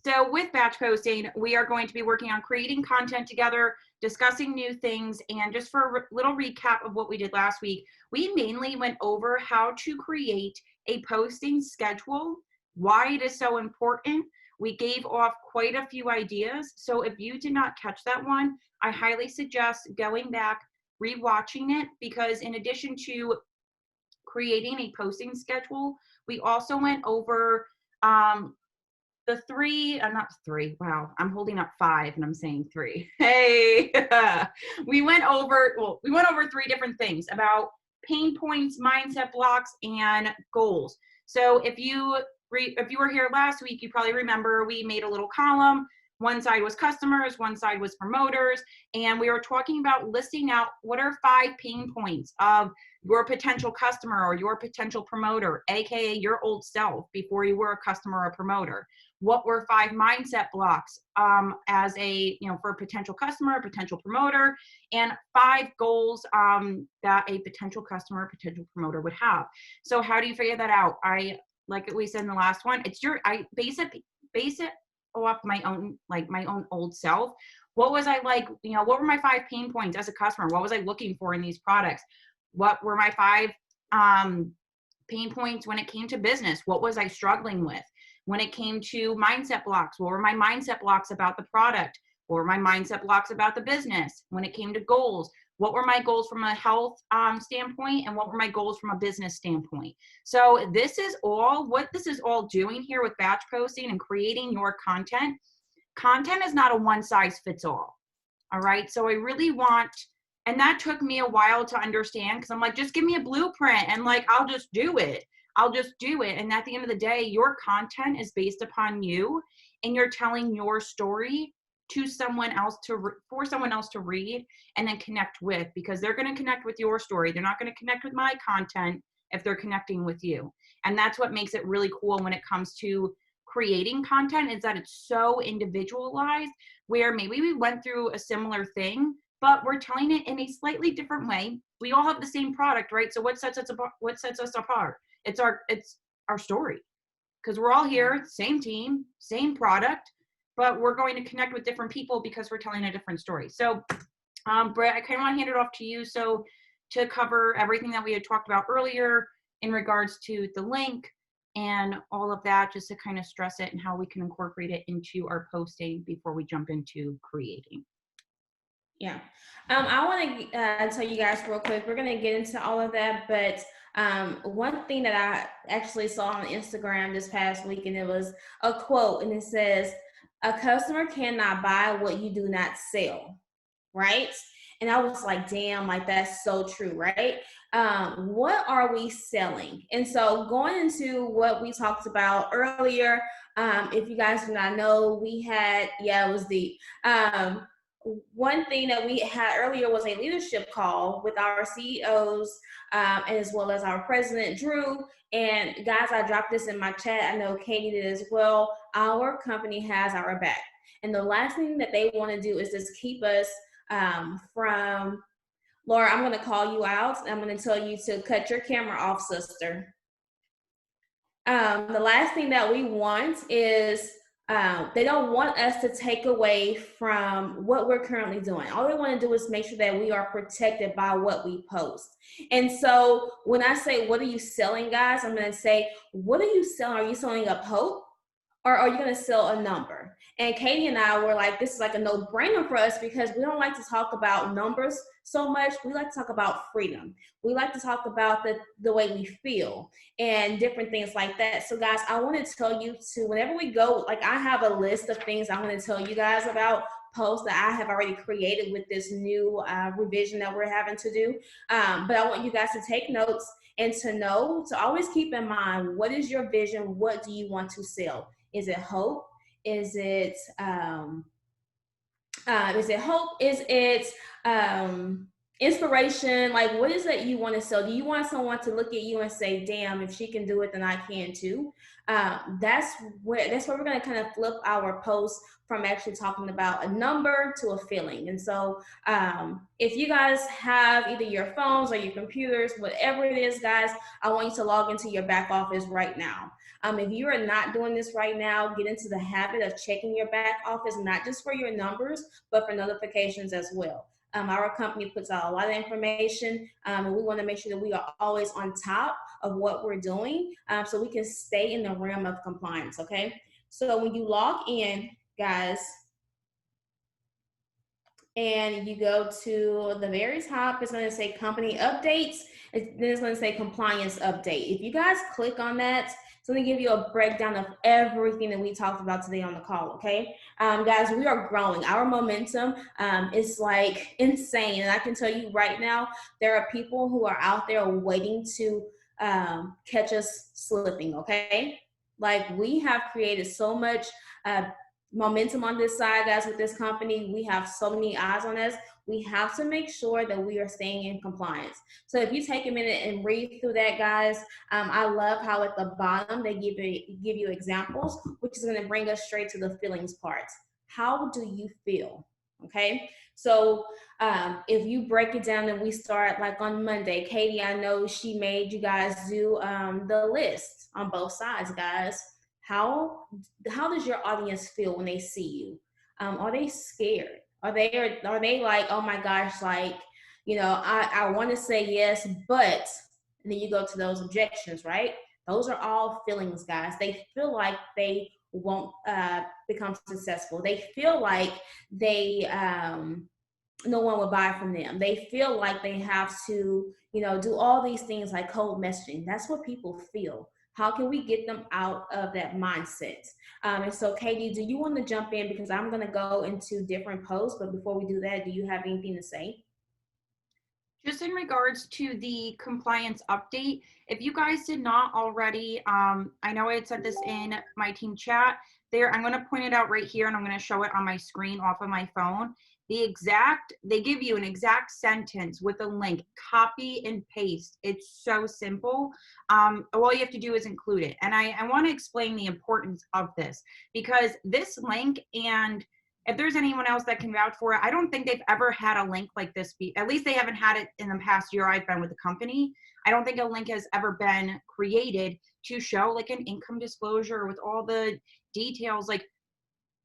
So with batch posting, we are going to be working on creating content together, discussing new things, and just for a little recap of what we did last week, we mainly went over how to create a posting schedule, why it is so important. We gave off quite a few ideas. So if you did not catch that one, I highly suggest going back, rewatching it, because in addition to creating a posting schedule, we also went over the three, not three, wow, I'm holding up 5 and I'm saying 3. Hey, we went over three different things about pain points, mindset blocks, and goals. So if you were here last week, you probably remember we made a little column. One side was customers, one side was promoters, and we were talking about listing out what are 5 pain points of your potential customer or your potential promoter, aka your old self before you were a customer or promoter. What were 5 mindset blocks as for a potential customer, a potential promoter, and 5 goals that a potential customer, potential promoter would have. So how do you figure that out? Like we said in the last one, I base it off my own old self. What was I like, what were my 5 pain points as a customer? What was I looking for in these products? What were my 5 pain points when it came to business? What was I struggling with? When it came to mindset blocks, what were my mindset blocks about the product? What were my mindset blocks about the business? When it came to goals, what were my goals from a health standpoint, and what were my goals from a business standpoint? So this is all doing here with batch posting and creating your content. Content is not a one size fits all. All right. So I really want, and that took me a while to understand, because I'm like, just give me a blueprint and I'll just do it. And at the end of the day, your content is based upon you, and you're telling your story to someone else for someone else to read and then connect with, because they're going to connect with your story. They're not going to connect with my content if they're connecting with you. And that's what makes it really cool when it comes to creating content, is that it's so individualized, where maybe we went through a similar thing, but we're telling it in a slightly different way. We all have the same product, right? So what sets us apart? It's our story, because we're all here, same team, same product, but we're going to connect with different people because we're telling a different story. So, Brett, I kind of want to hand it off to you to cover everything that we had talked about earlier in regards to the link and all of that, just to kind of stress it and how we can incorporate it into our posting before we jump into creating. Yeah. I want to tell you guys real quick, we're going to get into all of that, but one thing that I actually saw on Instagram this past week, and it was a quote, and it says, "A customer cannot buy what you do not sell," right? And I was like, damn, that's so true, right? What are we selling? And so going into what we talked about earlier, if you guys do not know, it was the one thing that we had earlier was a leadership call with our CEOs, as well as our president, Drew. And guys, I dropped this in my chat. I know Katie did as well. Our company has our back. And the last thing that they want to do is just keep us from, Laura, I'm going to call you out. I'm going to tell you to cut your camera off, sister. The last thing that we want is they don't want us to take away from what we're currently doing. All they want to do is make sure that we are protected by what we post. And so when I say, what are you selling, guys? I'm going to say, what are you selling? Are you selling up hope? Or are you going to sell a number? And Katie and I were like, this is like a no-brainer for us, because we don't like to talk about numbers so much. We like to talk about freedom. We like to talk about the way we feel and different things like that. So guys, I want to tell you to, whenever we go, I have a list of things I'm going to tell you guys about, posts that I have already created with this new revision that we're having to do. But I want you guys to take notes and to always keep in mind, what is your vision? What do you want to sell? Is it hope? Is it hope? Is it inspiration, like what is it you want to sell? Do you want someone to look at you and say, damn, if she can do it, then I can too? That's where we're going to kind of flip our post from actually talking about a number to a feeling. And so if you guys have either your phones or your computers, whatever it is, guys, I want you to log into your back office right now. If you are not doing this right now, get into the habit of checking your back office, not just for your numbers, but for notifications as well. Our company puts out a lot of information, and we want to make sure that we are always on top of what we're doing, so we can stay in the realm of compliance, okay? So when you log in, guys, and you go to the very top, it's going to say company updates, then it's going to say compliance update. If you guys click on that, it's going to give you a breakdown of everything that we talked about today on the call, okay? Guys, we are growing. Our momentum is like insane. And I can tell you right now, there are people who are out there waiting to catch us slipping, okay? Like, we have created so much momentum on this side, guys, with this company. We have so many eyes on us. We have to make sure that we are staying in compliance. So if you take a minute and read through that, guys, I love how at the bottom they give you examples, which is going to bring us straight to the feelings part. How do you feel? Okay, so if you break it down and we start like on Monday, Katie, I know she made you guys do the list on both sides, guys. How does your audience feel when they see you? Are they scared? Are they like, oh my gosh, like, I want to say yes, but, and then you go to those objections, right? Those are all feelings, guys. They feel like they won't become successful. They feel like they no one will buy from them. They feel like they have to, do all these things like cold messaging. That's what people feel. How can we get them out of that mindset? And so, Katie, do you want to jump in? Because I'm going to go into different posts. But before we do that, do you have anything to say? Just in regards to the compliance update, if you guys did not already, I know I had said this in my team chat there. I'm going to point it out right here, and I'm going to show it on my screen off of my phone. They give you an exact sentence with a link, copy and paste. It's so simple. All you have to do is include it. And I want to explain the importance of this, because this link, and if there's anyone else that can vouch for it, I don't think they've ever had a link like this at least they haven't had it in the past year I've been with the company. I don't think a link has ever been created to show like an income disclosure with all the details. Like,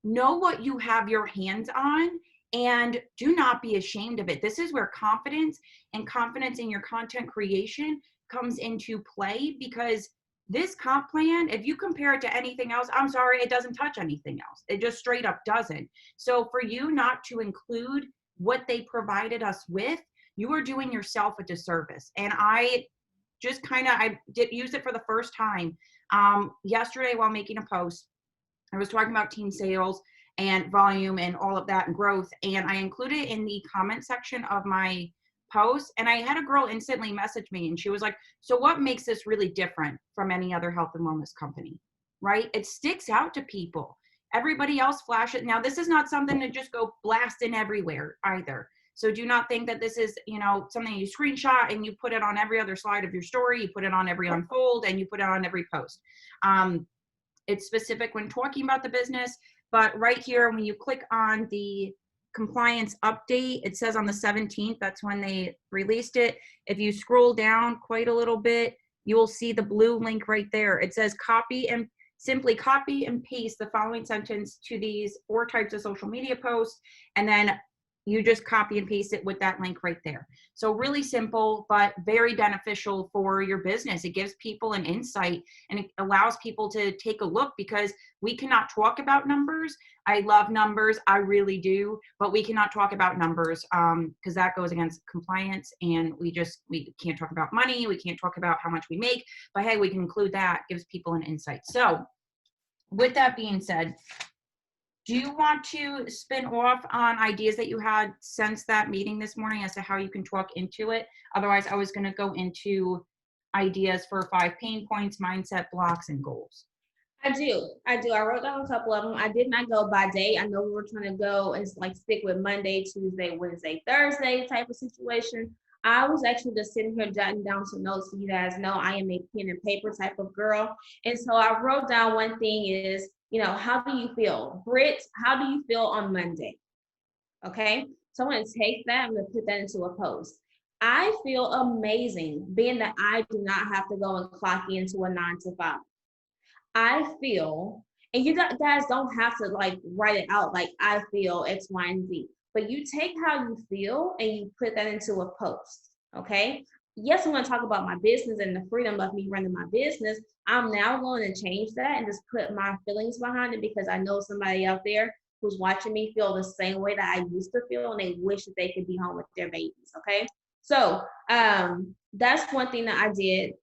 know what you have your hands on and do not be ashamed of it. This is where confidence in your content creation comes into play, because this comp plan, if you compare it to anything else, I'm sorry, it doesn't touch anything else. It just straight up doesn't. So for you not to include what they provided us with, you are doing yourself a disservice. And I did use it for the first time yesterday while making a post. I was talking about team sales and volume and all of that and growth, and I included it in the comment section of my post, and I had a girl instantly message me, and she was like, so what makes this really different from any other health and wellness company, right? It sticks out to people. Everybody else flash it. Now, this is not something to just go blasting everywhere either. So do not think that this is, something you screenshot and you put it on every other slide of your story, you put it on every unfold, and you put it on every post. It's specific when talking about the business, but right here, when you click on the compliance update, it says on the 17th, that's when they released it. If you scroll down quite a little bit, you will see the blue link right there. It says simply copy and paste the following sentence to these 4 types of social media posts, and then you just copy and paste it with that link right there. So really simple, but very beneficial for your business. It gives people an insight, and it allows people to take a look, because we cannot talk about numbers. I love numbers, I really do, but we cannot talk about numbers because that goes against compliance, and we can't talk about money. We can't talk about how much we make, but hey, we can include that. Gives people an insight. So with that being said, do you want to spin off on ideas that you had since that meeting this morning as to how you can talk into it? Otherwise, I was going to go into ideas for 5 pain points, mindset blocks, and goals. I do. I do. I wrote down a couple of them. I did not go by day. I know we were trying to go and like stick with Monday, Tuesday, Wednesday, Thursday type of situation. I was actually just sitting here jotting down some notes so you guys know I am a pen and paper type of girl. And so I wrote down one thing is, how do you feel? Britt, how do you feel on Monday? Okay. So I'm going to take that. I'm going to put that into a post. I feel amazing being that I do not have to go and clock into a 9 to 5. I feel, and you guys don't have to like write it out like I feel X, Y, and Z, but you take how you feel and you put that into a post. Okay. Yes, I'm going to talk about my business and the freedom of me running my business. I'm now going to change that and just put my feelings behind it because I know somebody out there who's watching me feel the same way that I used to feel and they wish that they could be home with their babies. Okay. So that's one thing that I did.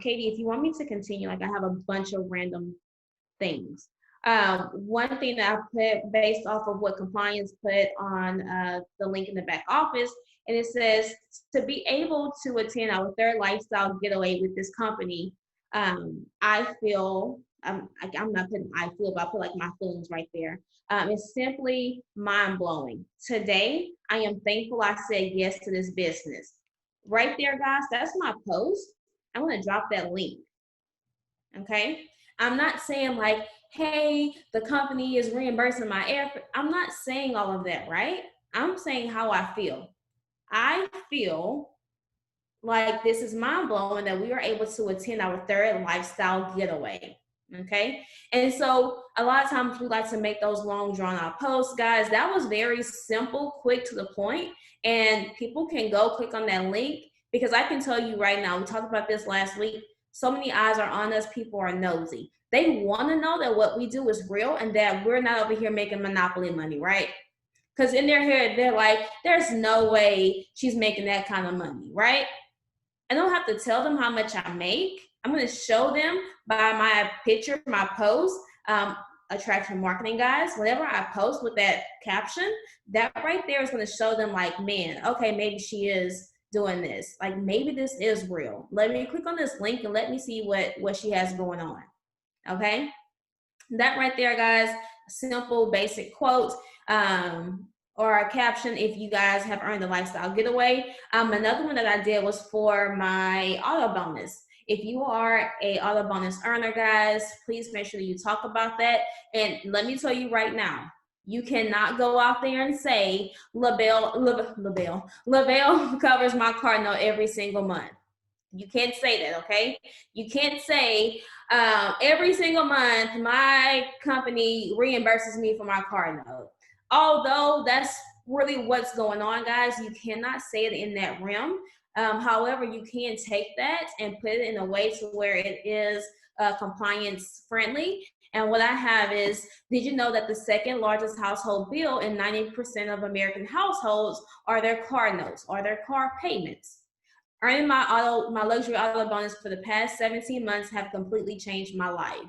Katie, if you want me to continue, like I have a bunch of random things. One thing that I put based off of what compliance put on the link in the back office, and it says to be able to attend our third lifestyle getaway with this company, I feel, I'm not putting I feel, but I put like my feelings right there. It's simply mind blowing. Today, I am thankful I said yes to this business. Right there, guys, that's my post. I'm going to drop that link. Okay. I'm not saying like, hey, the company is reimbursing my air. I'm not saying all of that, right? I'm saying how I feel. I feel like this is mind blowing that we are able to attend our third lifestyle getaway. Okay. And so a lot of times we like to make those long drawn out posts, guys. That was very simple, quick to the point, and people can go click on that link because I can tell you right now, we talked about this last week. So many eyes are on us. People are nosy. They want to know that what we do is real and that we're not over here making monopoly money, right? Because in their head, they're like, there's no way she's making that kind of money, right? I don't have to tell them how much I make. I'm going to show them by my picture, my post, attraction marketing guys. Whenever I post with that caption, that right there is going to show them like, man, okay, maybe she is doing this. Like maybe this is real. Let me click on this link and let me see what she has going on. Okay. That right there, guys, simple, basic quote. Or a caption if you guys have earned the lifestyle getaway. Another one that I did was for my auto bonus. If you are a auto bonus earner, guys, please make sure that you talk about that. And let me tell you right now, you cannot go out there and say LaBelle covers my car note every single month. You can't say that, okay? You can't say every single month my company reimburses me for my car note. Although that's really what's going on, guys, you cannot say it in that realm. However, you can take that and put it in a way to where it is compliance friendly. And what I have is, did you know that the second largest household bill in 90% of American households are their car notes, or their car payments? Earning my luxury auto bonus for the past 17 months have completely changed my life.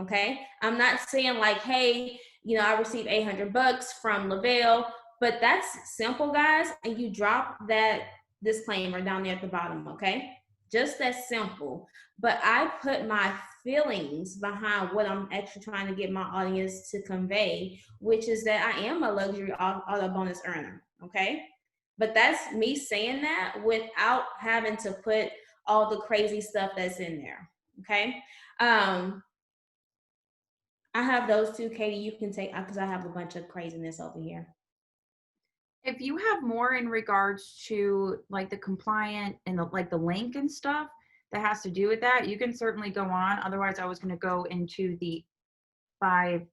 Okay, I'm not saying like, hey, I received $800 from LaBelle, but that's simple, guys. And you drop that disclaimer down there at the bottom, okay? Just that simple. But I put my feelings behind what I'm actually trying to get my audience to convey, which is that I am a luxury auto bonus earner, okay? But that's me saying that without having to put all the crazy stuff that's in there, okay? I have those two. Katie, you can take, because I have a bunch of craziness over here. If you have more in regards to like the compliant and the link and stuff that has to do with that, you can certainly go on. Otherwise, I was going to go into the chart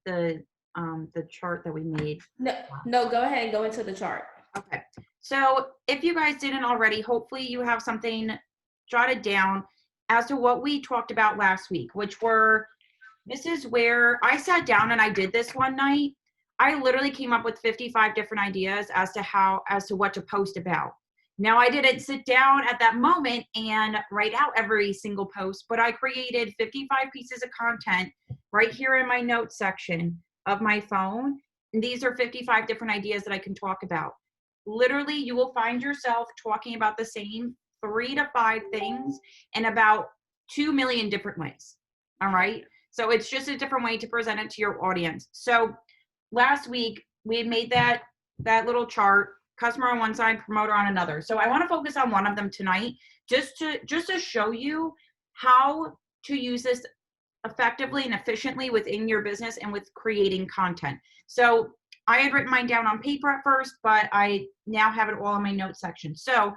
that we made. No, go ahead and go into the chart. Okay. So if you guys didn't already, hopefully you have something jotted down as to what we talked about last week, which were, this is where I sat down and I did this one night. I literally came up with 55 different ideas as to what to post about. Now, I didn't sit down at that moment and write out every single post, but I created 55 pieces of content right here in my notes section of my phone. And these are 55 different ideas that I can talk about. Literally, you will find yourself talking about the same 3 to 5 things in about 2 million different ways. All right. So it's just a different way to present it to your audience. So last week we had made that little chart, customer on one side, promoter on another. So I want to focus on one of them tonight, just to show you how to use this effectively and efficiently within your business and with creating content. So I had written mine down on paper at first, but I now have it all in my notes section. So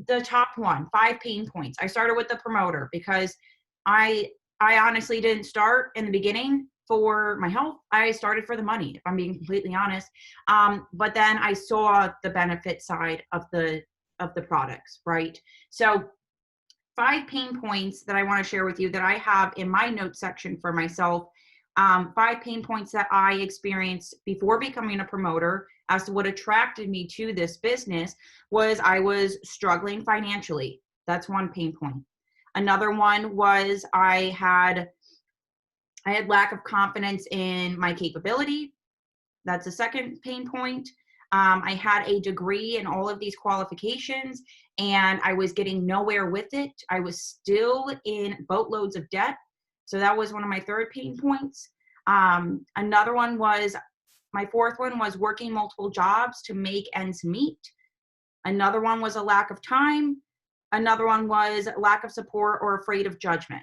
the top one, 5 pain points. I started with the promoter because I honestly didn't start in the beginning for my health. I started for the money, if I'm being completely honest. But then I saw the benefit side of the products, right? So 5 pain points that I want to share with you that I have in my notes section for myself. 5 pain points that I experienced before becoming a promoter as to what attracted me to this business was I was struggling financially. That's one pain point. Another one was I had lack of confidence in my capability. That's a second pain point. I had a degree in all of these qualifications and I was getting nowhere with it. I was still in boatloads of debt. So that was one of my third pain points. Another one was, my fourth one was working multiple jobs to make ends meet. Another one was a lack of time. Another one was lack of support or afraid of judgment.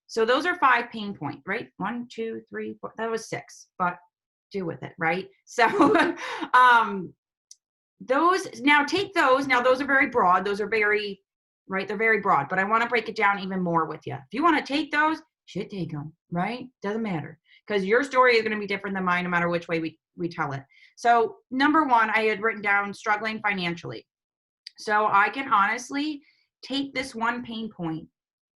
So those are 5 pain points, right? 1, 2, 3, 4, that was 6, but do with it, right? So those, now take those, now those are very broad, those are very, right, they're very broad, but I want to break it down even more with you. If you want to take those, should take them, right? Doesn't matter, because your story is going to be different than mine no matter which way we tell it. So number 1, I had written down struggling financially. So I can honestly take this one pain point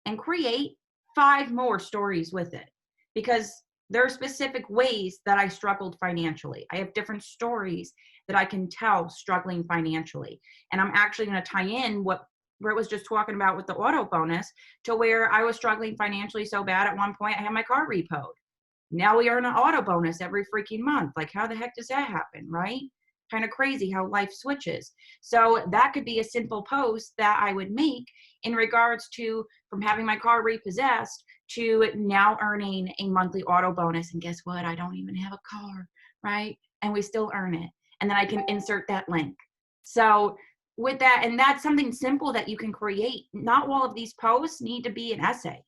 and create 5 more stories with it, because there are specific ways that I struggled financially. I have different stories that I can tell struggling financially. And I'm actually going to tie in what Britt was just talking about with the auto bonus to where I was struggling financially so bad at one point I had my car repoed. Now we earn an auto bonus every freaking month. Like, how the heck does that happen, right? Kind of crazy how life switches. So that could be a simple post that I would make in regards to from having my car repossessed to now earning a monthly auto bonus. And guess what? I don't even have a car, right? And we still earn it. And then I can insert that link. So with that, and that's something simple that you can create. Not all of these posts need to be an essay.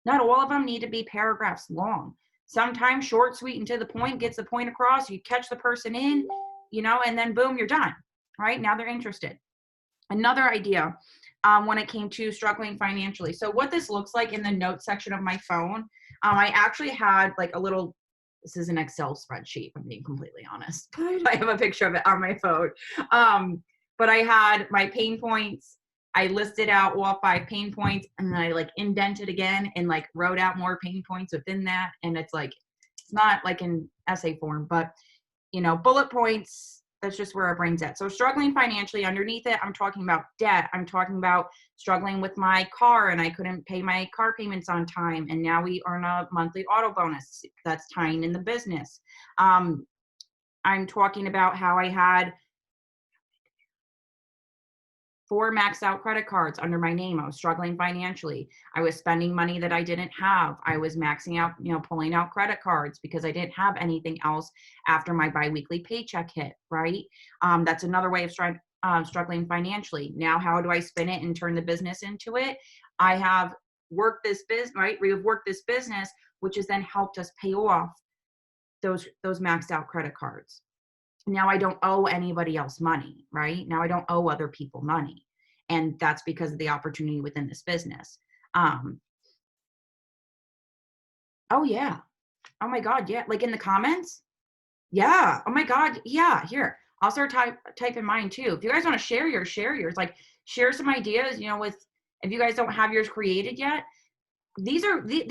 Not all of them need to be paragraphs long. Sometimes short, sweet, and to the point gets the point across. You catch the person in, and then boom, you're done, right? Now they're interested. Another idea when it came to struggling financially. So what this looks like in the notes section of my phone, I actually had like a little, this is an Excel spreadsheet, if I'm being completely honest. I have a picture of it on my phone. But I had my pain points. I listed out all 5 pain points, and then I like indented again and like wrote out more pain points within that. And it's like, it's not like in essay form, but bullet points, that's just where our brain's at. So struggling financially, underneath it, I'm talking about debt. I'm talking about struggling with my car and I couldn't pay my car payments on time. And now we earn a monthly auto bonus that's tying in the business. I'm talking about how I had 4 maxed out credit cards under my name. I was struggling financially. I was spending money that I didn't have. I was maxing out, pulling out credit cards because I didn't have anything else after my biweekly paycheck hit, right? That's another way of struggling financially. Now, how do I spin it and turn the business into it? I have worked this business, right? We have worked this business, which has then helped us pay off those maxed out credit cards. Now I don't owe anybody else money, right? Now I don't owe other people money. And that's because of the opportunity within this business. Oh yeah. Oh my God. Yeah. Like in the comments. Yeah. Oh my God. Yeah. Here, I'll start typing mine too. If you guys want to share yours, like share some ideas, with, if you guys don't have yours created yet, they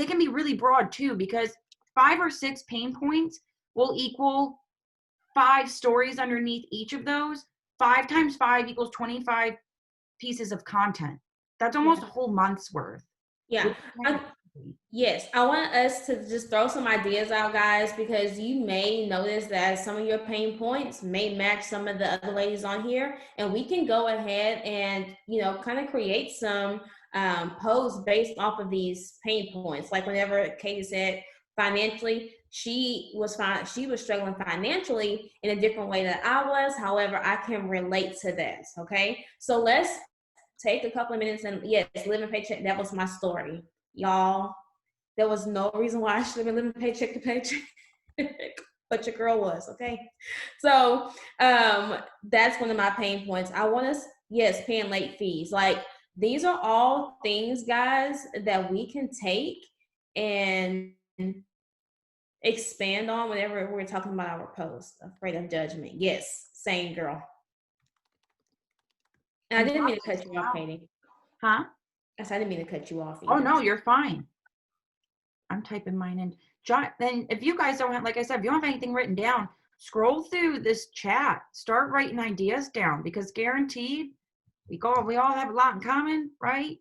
can be really broad too, because 5 or 6 pain points will equal 5 stories underneath each of those. 5 times 5 equals 25 pieces of content. That's almost a whole month's worth. Yeah. Yes, I want us to just throw some ideas out, guys, because you may notice that some of your pain points may match some of the other ladies on here, and we can go ahead and kind of create some posts based off of these pain points. Like whenever Katie said financially, she was struggling financially in a different way that I was. However, I can relate to that. Okay. So let's take a couple of minutes and yes, living paycheck. That was my story, y'all. There was no reason why I should have been living paycheck to paycheck, but your girl was, okay? So that's one of my pain points. I want to, yes, paying late fees. Like these are all things, guys, that we can take and expand on whenever we're talking about our post. Afraid of judgment. Yes, same girl. And I didn't mean to cut you off, Katie. Huh? I didn't mean to cut you off Oh, either. no, you're fine. I'm typing mine in. John, then if you guys don't have, like I said, if you don't have anything written down, scroll through this chat. Start writing ideas down because guaranteed, we all have a lot in common, right?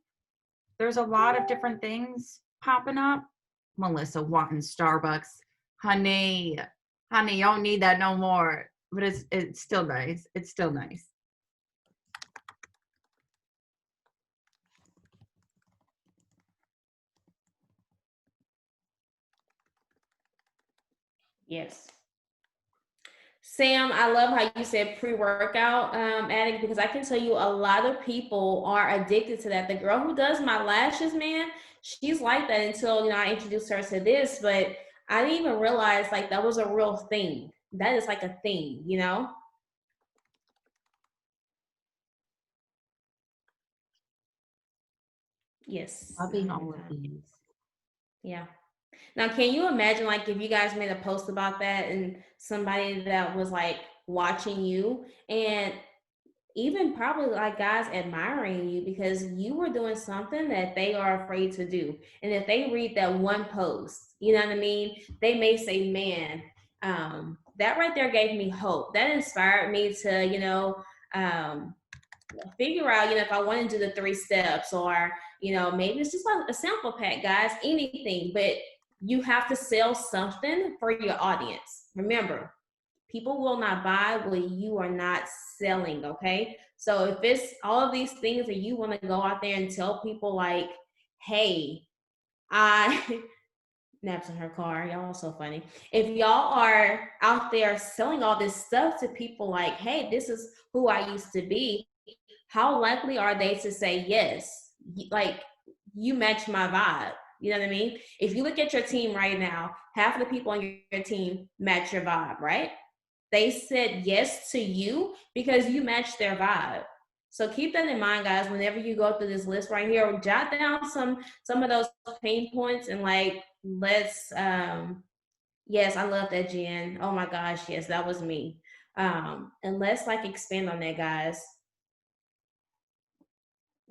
There's a lot of different things popping up. Melissa wanting Starbucks. Honey, you don't need that no more. But it's still nice. It's still nice. Yes. Sam, I love how you said pre-workout addict, because I can tell you a lot of people are addicted to that. The girl who does my lashes, man, she's like that until, I introduced her to this, but I didn't even realize like that was a real thing. That is like a thing, Yes. Loving all of these. Yeah. Now, can you imagine like if you guys made a post about that and somebody that was like watching you and even probably like guys admiring you because you were doing something that they are afraid to do. And if they read that one post, you know what I mean? They may say, man, that right there gave me hope. That inspired me to, figure out, if I want to do the 3 steps or, maybe it's just a sample pack, guys, anything, but you have to sell something for your audience. Remember, people will not buy what you are not selling, okay? So if it's all of these things that you want to go out there and tell people like, hey, I naps in her car, y'all are so funny. If y'all are out there selling all this stuff to people like, hey, this is who I used to be, how likely are they to say yes? Like, you match my vibe. You know what I mean? If you look at your team right now, half of the people on your team match your vibe, right? They said yes to you because you match their vibe. So keep that in mind, guys. Whenever you go through this list right here, jot down some of those pain points and like let's yes, I love that, Jen. Oh my gosh, yes, that was me. And let's like expand on that, guys.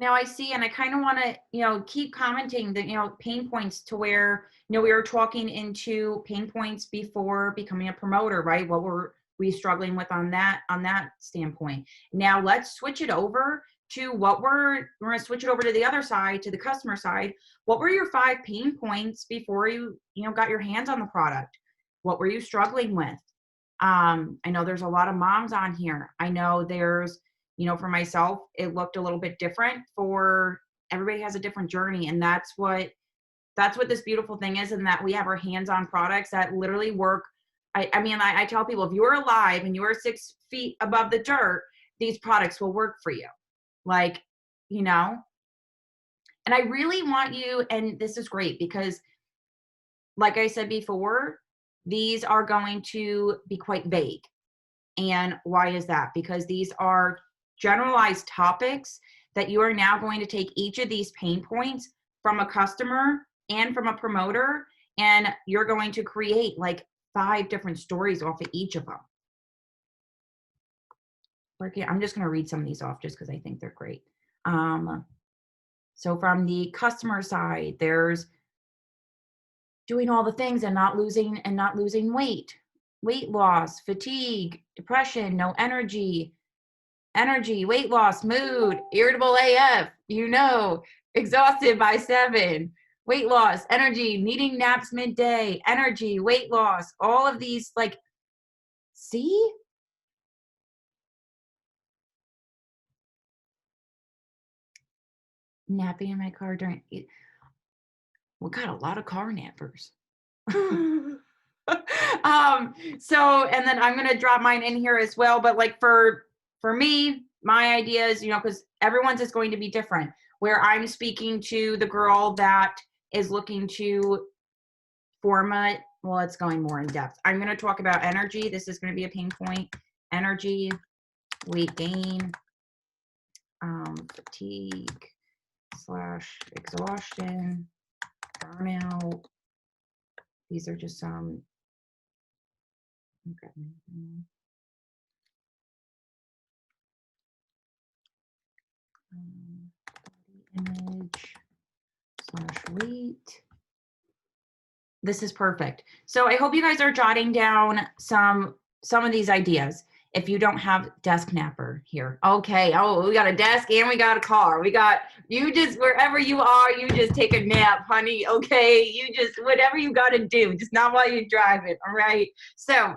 Now I see, and I kind of want to, keep commenting the, pain points to where, we were talking into pain points before becoming a promoter, right? What were we struggling with on that standpoint? Now let's switch it over to we're going to switch it over to the other side, to the customer side. What were your 5 pain points before you got your hands on the product? What were you struggling with? I know there's a lot of moms on here. I know there's, for myself, it looked a little bit different. For everybody has a different journey. And that's what this beautiful thing is, and that we have our hands-on products that literally work. I tell people, if you're alive and you are 6 feet above the dirt, these products will work for you. Like, and I really want you, and this is great because like I said before, these are going to be quite vague. And why is that? Because these are generalized topics that you are now going to take each of these pain points from a customer and from a promoter, and you're going to create like 5 different stories off of each of them. I'm just going to read some of these off just because I think they're great. So from the customer side, there's doing all the things and not losing weight loss, fatigue, depression, no energy, weight loss, mood, irritable AF, exhausted by 7, weight loss, energy, needing naps midday, energy, weight loss, all of these, like, see? napping in my car during, we got a lot of car nappers. So, and then I'm going to drop mine in here as well. But like for me, my idea is, because everyone's is going to be different. Where I'm speaking to the girl that is looking to form a, well, it's going more in depth. I'm going to talk about energy. This is going to be a pain point. Energy, weight gain, fatigue / exhaustion, burnout. These are just some. Image / weight. This is perfect. So I hope you guys are jotting down some of these ideas. If you don't have desk napper here, okay. Oh, we got a desk and we got a car. We got, you just, wherever you are, you just take a nap, honey. Okay, you just, whatever you got to do, just not while you drive it. All right. So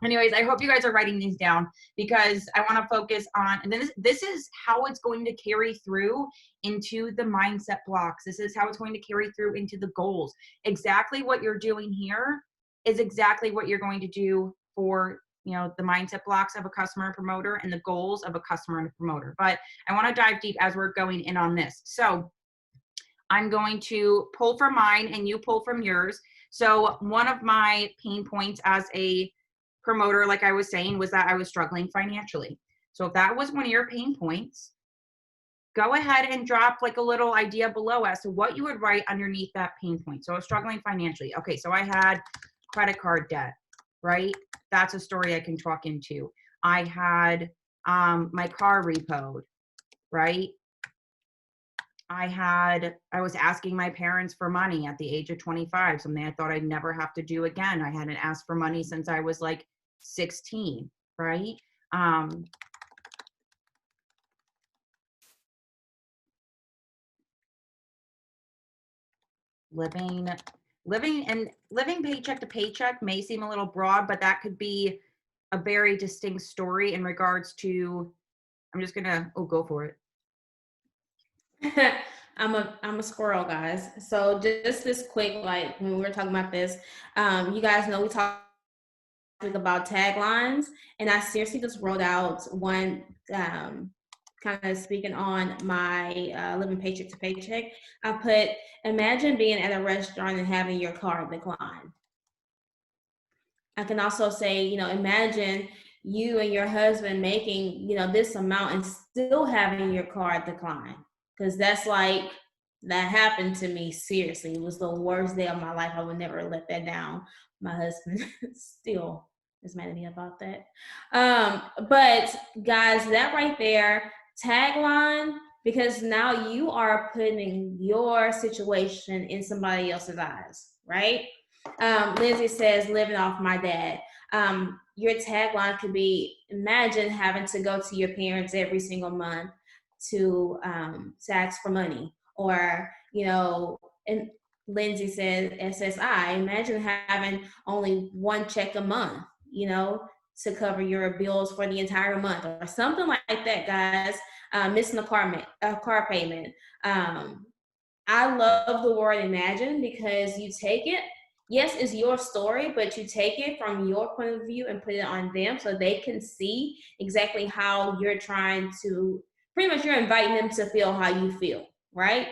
anyways, I hope you guys are writing these down because I want to focus on, and then this is how it's going to carry through into the mindset blocks. This is how it's going to carry through into the goals. Exactly what you're doing here is exactly what you're going to do for, the mindset blocks of a customer and promoter and the goals of a customer and a promoter. But I want to dive deep as we're going in on this. So I'm going to pull from mine and you pull from yours. So one of my pain points as a promoter, like I was saying, was that I was struggling financially. So if that was one of your pain points, go ahead and drop like a little idea below as to what you would write underneath that pain point. So I was struggling financially. Okay, so I had credit card debt, right? That's a story I can talk into. I had my car repoed, right? I was asking my parents for money at the age of 25, something I thought I'd never have to do again. I hadn't asked for money since I was like 16, right? Living paycheck to paycheck may seem a little broad, but that could be a very distinct story in regards to, I'm just gonna, go for it. I'm a squirrel, guys. So just this quick, like when we were talking about this, you guys know we talked about taglines, and I seriously just wrote out one, kind of speaking on my living paycheck to paycheck. I put, imagine being at a restaurant and having your card decline. I can also say, imagine you and your husband making, this amount and still having your card decline. Because that's like, that happened to me. Seriously, it was the worst day of my life. I would never let that down. My husband still is mad at me about that. But guys, that right there, tagline, because now you are putting your situation in somebody else's eyes, right? Lindsay says, living off my dad. Your tagline could be, imagine having to go to your parents every single month to ask for money. Or, and Lindsay says, SSI, imagine having only one check a month, to cover your bills for the entire month or something like that, guys. Missing a car payment. I love the word imagine because you take it, yes, it's your story, but you take it from your point of view and put it on them so they can see exactly how you're trying to, pretty much you're inviting them to feel how you feel, right?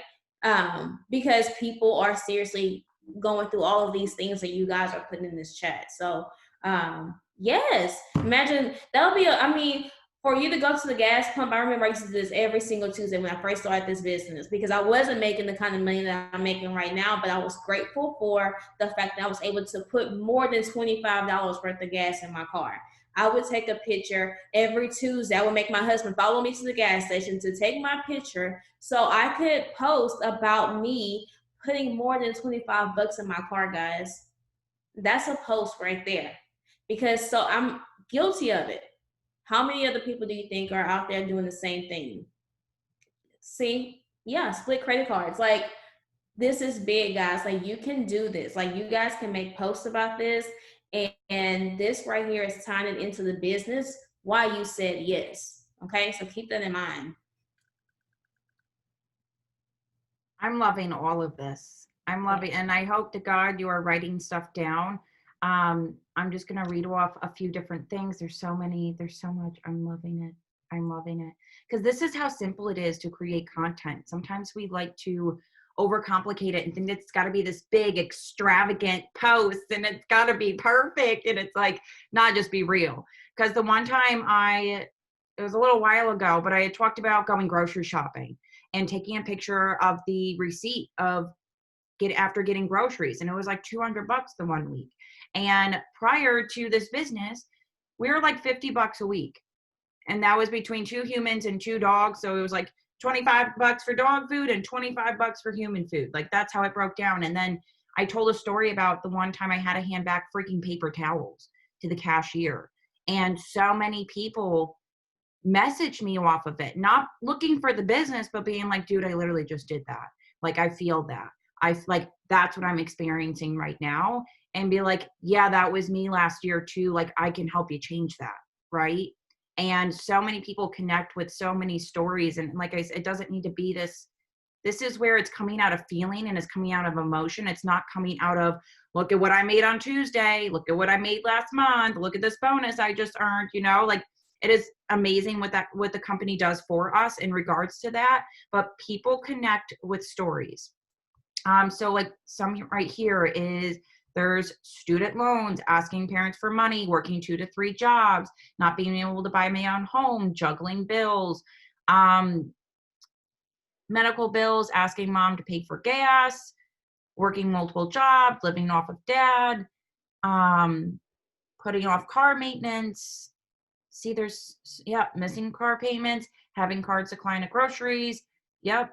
Because people are seriously going through all of these things that you guys are putting in this chat. So, yes, imagine that'll be, for you to go to the gas pump. I remember I used to do this every single Tuesday when I first started this business because I wasn't making the kind of money that I'm making right now, but I was grateful for the fact that I was able to put more than $25 worth of gas in my car. I would take a picture every Tuesday. I would make my husband follow me to the gas station to take my picture so I could post about me putting more than $25 in my car, guys. That's a post right there. Because so I'm guilty of it. How many other people do you think are out there doing the same thing? See, yeah, split credit cards. Like, this is big, guys. Like, you can do this. Like, you guys can make posts about this. And this right here is tying it into the business why you said yes. Okay, so keep that in mind. I'm loving all of this. I'm loving, Yes. and I hope to God you are writing stuff down. I'm just going to read off a few different things. There's so many, there's so much. I'm loving it. I'm loving it. Because this is how simple it is to create content. Sometimes we like to overcomplicate it and think it's got to be this big, extravagant post and it's got to be perfect. And it's like, not, just be real. Because the one time it was a little while ago, but I had talked about going grocery shopping and taking a picture of the receipt of after getting groceries, and it was like $200 the one week. And prior to this business, we were like $50 a week, and that was between 2 humans and 2 dogs. So it was like $25 for dog food and $25 for human food. Like, that's how it broke down. And then I told a story about the one time I had to hand back freaking paper towels to the cashier, and so many people message me off of it, not looking for the business, but being like, dude, I literally just did that. Like, I feel that. I like, that's what I'm experiencing right now. And be like, yeah, that was me last year too. Like, I can help you change that. Right. And so many people connect with so many stories. And like I said, it doesn't need to be this. This is where it's coming out of feeling and it's coming out of emotion. It's not coming out of, look at what I made on Tuesday. Look at what I made last month. Look at this bonus I just earned, like, it is amazing what the company does for us in regards to that, but people connect with stories. So like some right here is, there's student loans, asking parents for money, working 2 to 3 jobs, not being able to buy my own home, juggling bills, medical bills, asking mom to pay for gas, working multiple jobs, living off of dad, putting off car maintenance. See, there's, missing car payments, having cards decline at groceries. Yep.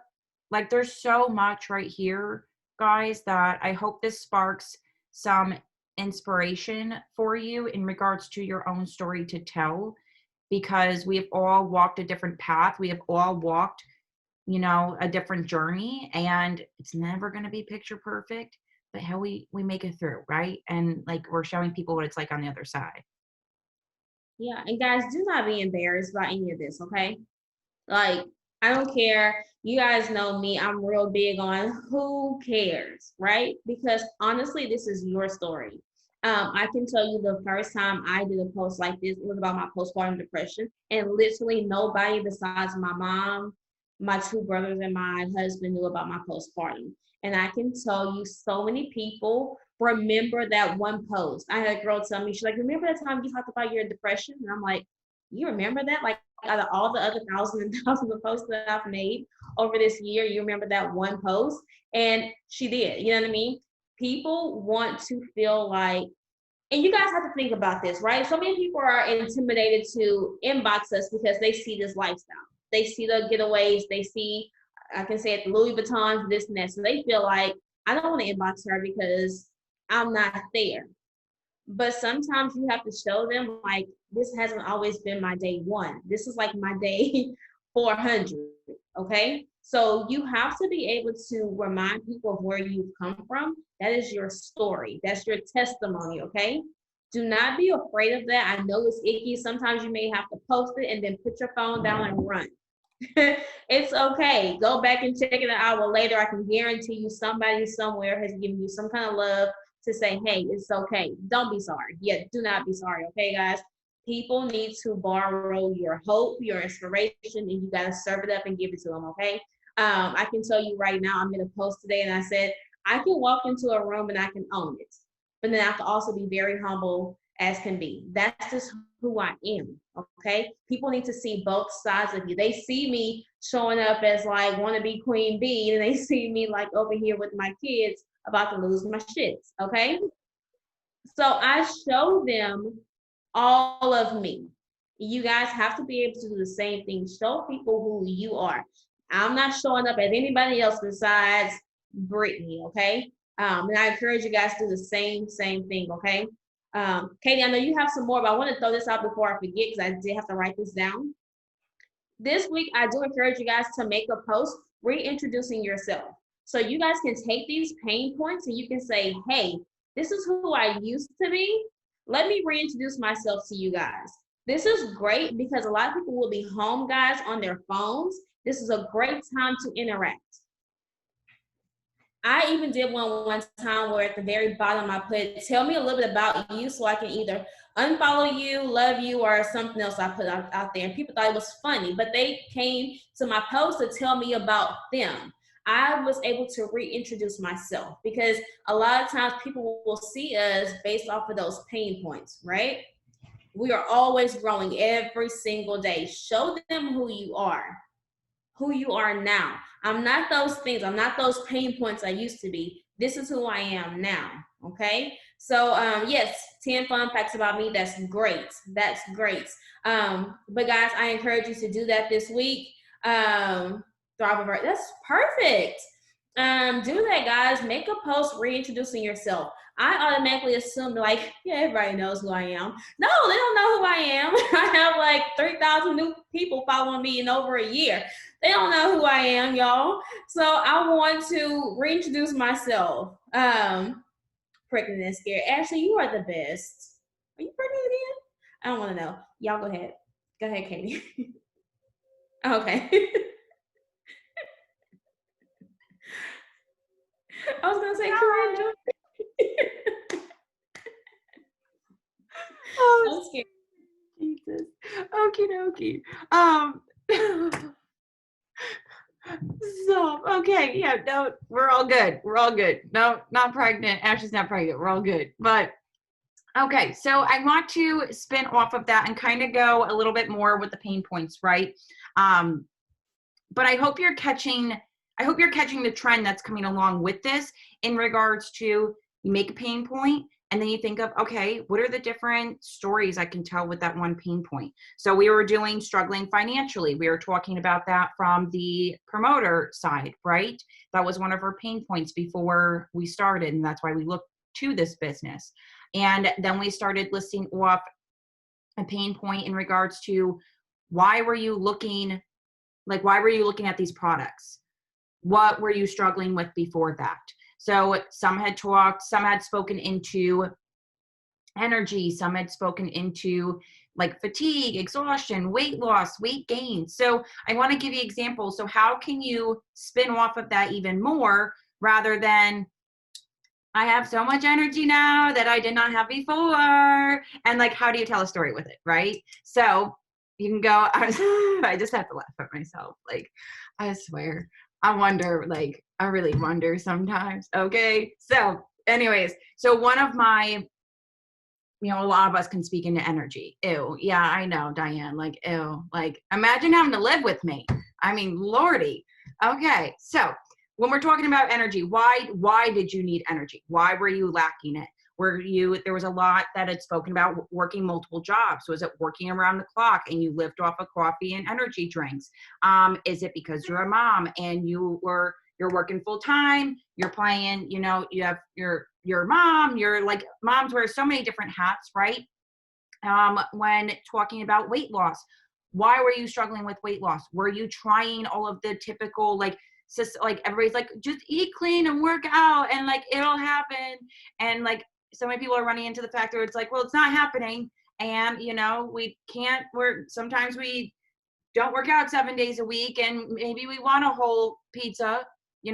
Like, there's so much right here, guys, that I hope this sparks some inspiration for you in regards to your own story to tell, because we have all walked a different path. We have all walked, a different journey, and it's never going to be picture perfect, but how we make it through, right? And like, we're showing people what it's like on the other side. Yeah, and guys, do not be embarrassed by any of this, okay? Like, I don't care. You guys know me. I'm real big on who cares, right? Because honestly, this is your story. I can tell you the first time I did a post like this, it was about my postpartum depression, and literally nobody besides my mom, my 2 brothers, and my husband knew about my postpartum. And I can tell you, so many people remember that one post. I had a girl tell me, she's like, remember that time you talked about your depression? And I'm like, you remember that? Like, out of all the other thousands and thousands of posts that I've made over this year, you remember that one post? And she did, you know what I mean? People want to feel like, and you guys have to think about this, right? So many people are intimidated to inbox us because they see this lifestyle. They see the getaways, they see, I can say it, Louis Vuittons, this and that. So they feel like, I don't want to inbox her because I'm not there. But sometimes you have to show them, like, this hasn't always been my day 1. This is like my day 400. Okay. So you have to be able to remind people of where you've come from. That is your story. That's your testimony. Okay. Do not be afraid of that. I know it's icky. Sometimes you may have to post it and then put your phone down and run. It's okay. Go back and check it an hour later. I can guarantee you somebody somewhere has given you some kind of love to say, hey, it's okay. Don't be sorry. Yeah, do not be sorry. Okay, guys? People need to borrow your hope, your inspiration, and you got to serve it up and give it to them. Okay. I can tell you right now, I'm in a post today and I said, I can walk into a room and I can own it, but then I can also be very humble as can be. That's just who I am. Okay. People need to see both sides of you. They see me showing up as like wannabe queen bee, and they see me like over here with my kids about to lose my shits. Okay. So I show them all of me. You guys have to be able to do the same thing. Show people who you are. I'm not showing up as anybody else besides Brittany, okay? And I encourage you guys to do the same thing, okay? Katie, I know you have some more, but I want to throw this out before I forget because I did have to write this down. This week, I do encourage you guys to make a post reintroducing yourself. So you guys can take these pain points and you can say, hey, this is who I used to be. Let me reintroduce myself to you guys. This is great because a lot of people will be home, guys, on their phones. This is a great time to interact. I even did one time where at the very bottom I put, tell me a little bit about you so I can either unfollow you, love you, or something else I put out there. And people thought it was funny, but they came to my post to tell me about them. I was able to reintroduce myself because a lot of times people will see us based off of those pain points, right? We are always growing every single day. Show them who you are now. I'm not those things. I'm not those pain points I used to be. This is who I am now. Okay. So yes, 10 fun facts about me. That's great. That's great. But guys, I encourage you to do that this week. That's perfect. Do that, guys. Make a post reintroducing yourself. I automatically assumed like, yeah, everybody knows who I am. No, they don't know who I am. I have like 3,000 new people following me in over a year. They don't know who I am, y'all. So I want to reintroduce myself. Pregnant and scared. Ashley, you are the best. Are you pregnant again? I don't want to know. Y'all go ahead. Go ahead, Katie. Okay. I was gonna say, Corinne. Oh, I'm scared. Jesus. Okie dokie. So, okay, yeah, no, we're all good. We're all good. No, not pregnant. Ashley's not pregnant. We're all good. But okay, so I want to spin off of that and kind of go a little bit more with the pain points, right? But I hope you're catching the trend that's coming along with this in regards to you make a pain point and then you think of, okay, what are the different stories I can tell with that one pain point? So we were doing struggling financially. We were talking about that from the promoter side, right? That was one of our pain points before we started, and that's why we looked to this business. And then we started listing off a pain point in regards to why were you looking at these products? What were you struggling with before that? So some had spoken into energy, some had spoken into like fatigue, exhaustion, weight loss, weight gain. So I want to give you examples. So how can you spin off of that even more rather than I have so much energy now that I did not have before? And like, how do you tell a story with it, right? So you can go, I just have to laugh at myself. Like, I swear, I really wonder sometimes. Okay. So anyways, so one of my, a lot of us can speak into energy. Ew. Yeah, I know, Diane. Like, ew. Like, imagine having to live with me. I mean, Lordy. Okay. So when we're talking about energy, why did you need energy? Why were you lacking it? There was a lot that had spoken about working multiple jobs. Was it working around the clock and you lived off of coffee and energy drinks? Is it because you're a mom and you're working full time, you're playing, you have your mom, you're like, moms wear so many different hats, right? When talking about weight loss, why were you struggling with weight loss? Were you trying all of the typical, like everybody's like, just eat clean and work out and like, it'll happen. And like, so many people are running into the fact that it's like, well, it's not happening. And, sometimes we don't work out 7 days a week and maybe we want a whole pizza,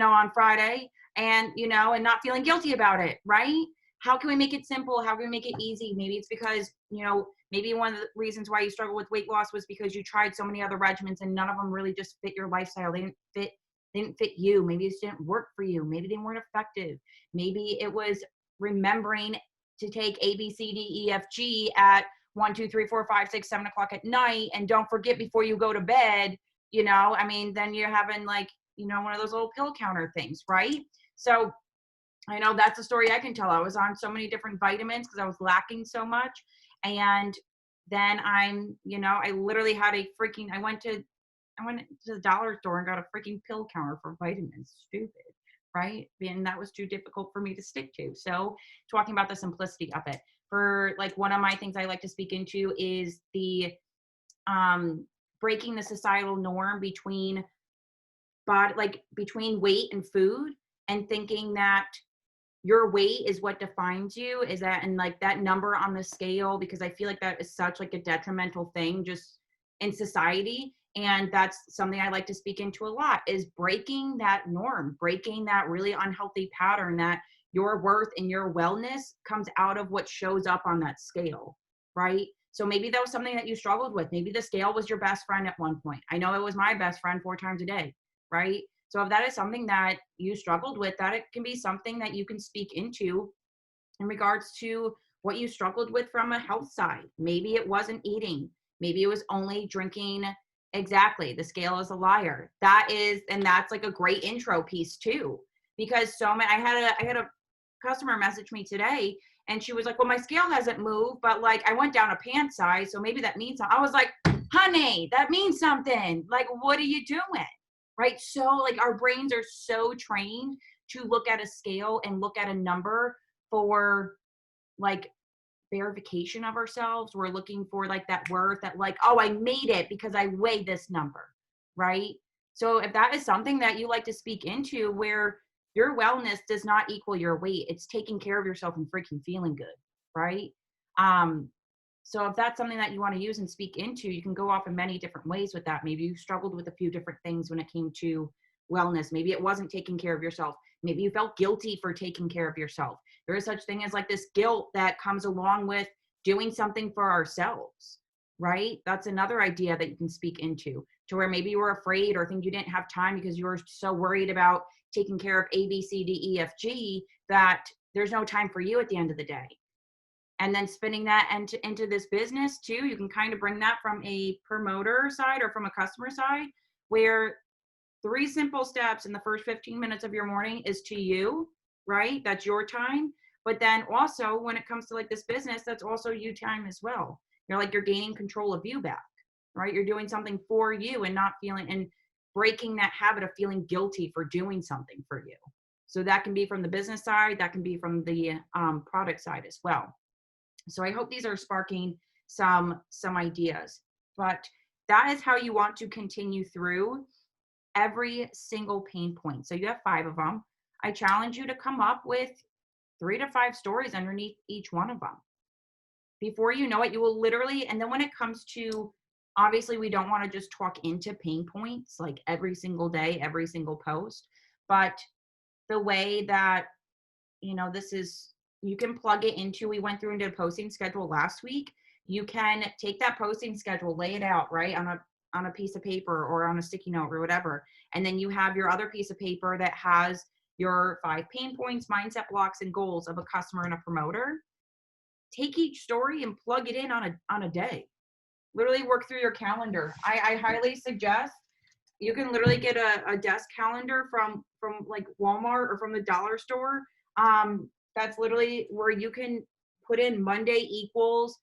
on Friday and, and not feeling guilty about it, right? How can we make it simple? How can we make it easy? Maybe it's because, maybe one of the reasons why you struggle with weight loss was because you tried so many other regimens and none of them really just fit your lifestyle. They didn't fit you. Maybe it didn't work for you. Maybe they weren't effective. Maybe it was remembering to take A, B, C, D, E, F, G at 1, 2, 3, 4, 5, 6, 7 o'clock at night. And don't forget before you go to bed, then you're having like, one of those little pill counter things, right? So I know that's a story I can tell. I was on so many different vitamins because I was lacking so much. And then I literally had I went to the dollar store and got a freaking pill counter for vitamins. Stupid, right? And that was too difficult for me to stick to. So talking about the simplicity of it. For like one of my things I like to speak into is the breaking the societal norm between weight and food, and thinking that your weight is what defines you, is that, and like that number on the scale, because I feel like that is such like a detrimental thing just in society. And that's something I like to speak into a lot, is breaking that norm, breaking that really unhealthy pattern that your worth and your wellness comes out of what shows up on that scale, right? So maybe that was something that you struggled with. Maybe the scale was your best friend at one point. I know it was my best friend 4 times a day, right? So if that is something that you struggled with, that it can be something that you can speak into in regards to what you struggled with from a health side. Maybe it wasn't eating. Maybe it was only drinking. Exactly. The scale is a liar. And that's like a great intro piece too, because I had a customer message me today, and she was like, well, my scale hasn't moved, but like I went down a pant size, so maybe that means something. I was like, honey, that means something. Like, what are you doing? Right? So like our brains are so trained to look at a scale and look at a number for like verification of ourselves. We're looking for like that worth, that like, oh, I made it because I weigh this number, right? So if that is something that you like to speak into, where your wellness does not equal your weight, it's taking care of yourself and freaking feeling good, right? So if that's something that you want to use and speak into, you can go off in many different ways with that. Maybe you struggled with a few different things when it came to wellness. Maybe it wasn't taking care of yourself. Maybe you felt guilty for taking care of yourself. There is such thing as like this guilt that comes along with doing something for ourselves, right? That's another idea that you can speak into, to where maybe you were afraid or think you didn't have time because you were so worried about taking care of A, B, C, D, E, F, G, that there's no time for you at the end of the day. And then spinning that into this business too, you can kind of bring that from a promoter side or from a customer side, where 3 simple steps in the first 15 minutes of your morning is to you, right? That's your time. But then also when it comes to like this business, that's also you time as well. You're gaining control of you back, right? You're doing something for you and not feeling, and breaking that habit of feeling guilty for doing something for you. So that can be from the business side, that can be from the product side as well. So I hope these are sparking some ideas, but that is how you want to continue through every single pain point. So you have 5 of them. I challenge you to come up with 3 to 5 stories underneath each one of them. Before you know it, you will literally, and then when it comes to, obviously we don't want to just talk into pain points like every single day, every single post, but the way that, this is, you can plug it into, we went through and did a posting schedule last week. You can take that posting schedule, lay it out, right, on a piece of paper or on a sticky note or whatever. And then you have your other piece of paper that has your 5 pain points, mindset blocks, and goals of a customer and a promoter. Take each story and plug it in on a day. Literally work through your calendar. I highly suggest, you can literally get a desk calendar from like Walmart or from the dollar store. That's literally where you can put in Monday equals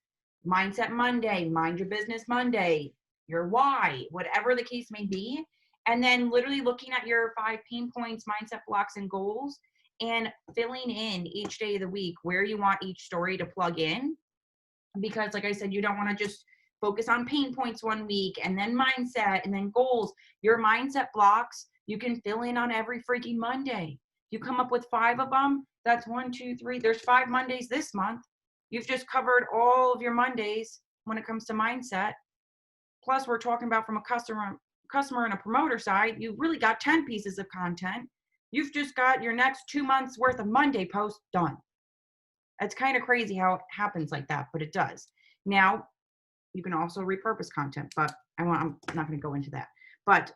mindset Monday, mind your business Monday, your why, whatever the case may be. And then literally looking at your 5 pain points, mindset blocks, and goals, and filling in each day of the week where you want each story to plug in. Because like I said, you don't want to just focus on pain points one week and then mindset and then goals. Your mindset blocks, you can fill in on every freaking Monday. You come up with 5 of them. That's 1, 2, 3. There's 5 Mondays this month. You've just covered all of your Mondays when it comes to mindset. Plus, we're talking about from a customer and a promoter side, you've really got 10 pieces of content. You've just got your next 2 months worth of Monday posts done. It's kind of crazy how it happens like that, but it does. Now, you can also repurpose content, but I'm not going to go into that. But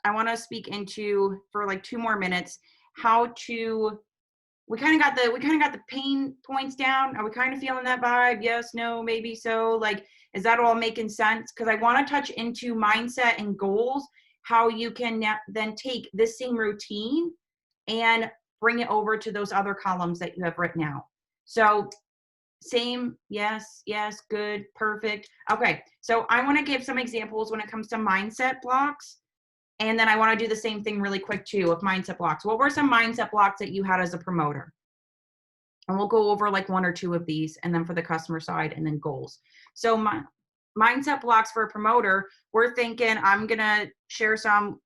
I want to speak into, for like 2 more minutes, how to, we kind of got the pain points down. Are we kind of feeling that vibe? Yes, no, maybe so. Like, is that all making sense? Because I want to touch into mindset and goals, how you can then take this same routine and bring it over to those other columns that you have written out. So same, yes, good, perfect. Okay, so I want to give some examples when it comes to mindset blocks. And then I want to do the same thing really quick too with mindset blocks. What were some mindset blocks that you had as a promoter? And we'll go over like 1 or 2 of these, and then for the customer side, and then goals. So my mindset blocks for a promoter, we're thinking, I'm going to share some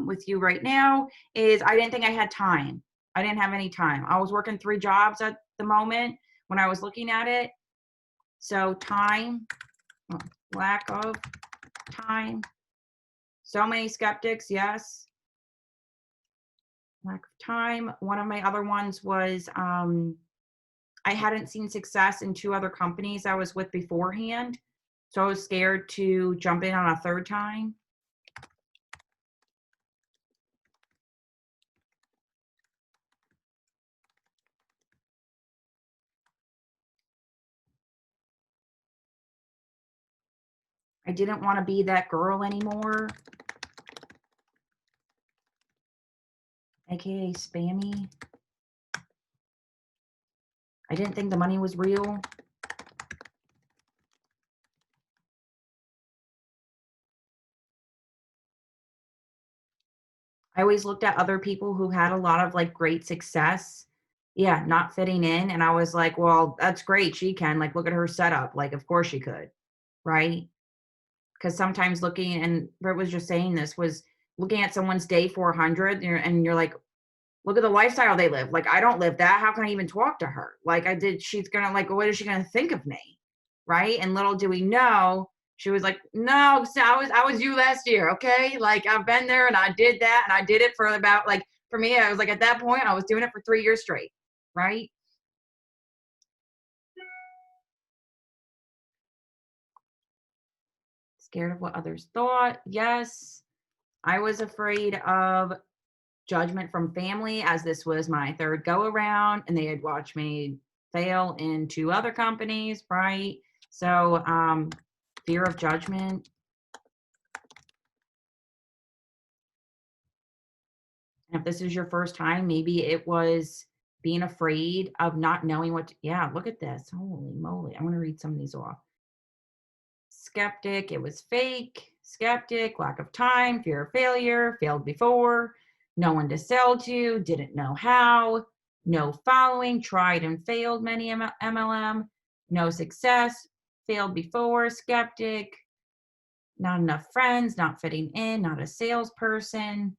with you right now, is I didn't think I had time. I didn't have any time. I was working 3 jobs at the moment when I was looking at it. So time, lack of time. So many skeptics, yes. Lack of time. One of my other ones was I hadn't seen success in 2 other companies I was with beforehand. So I was scared to jump in on a third time. I didn't want to be that girl anymore. AKA spammy. I didn't think the money was real. I always looked at other people who had a lot of like great success. Yeah, not fitting in. And I was like, well, that's great. She can. Like, look at her setup. Like, of course she could. Right. Because sometimes looking, and Britt was just saying this, was looking at someone's day 400 and you're like, look at the lifestyle they live. Like, I don't live that. How can I even talk to her? Like I did, she's gonna like, what is she gonna think of me? Right. And little do we know, she was like, no, so I was you last year. Okay. Like I've been there and I did that and I did it for about like, for me, I was like, at that point, I was doing it for 3 years straight. Right. Scared of what others thought. Yes. I was afraid of judgment from family, as this was my 3rd go around and they had watched me fail in 2 other companies, right? So fear of judgment. And if this is your first time, maybe it was being afraid of not knowing what to, yeah, look at this. Holy moly. I want to read some of these off. Skeptic, it was fake. Skeptic, lack of time, fear of failure, failed before, no one to sell to, didn't know how, no following, tried and failed many MLM, no success, failed before, skeptic, not enough friends, not fitting in, not a salesperson.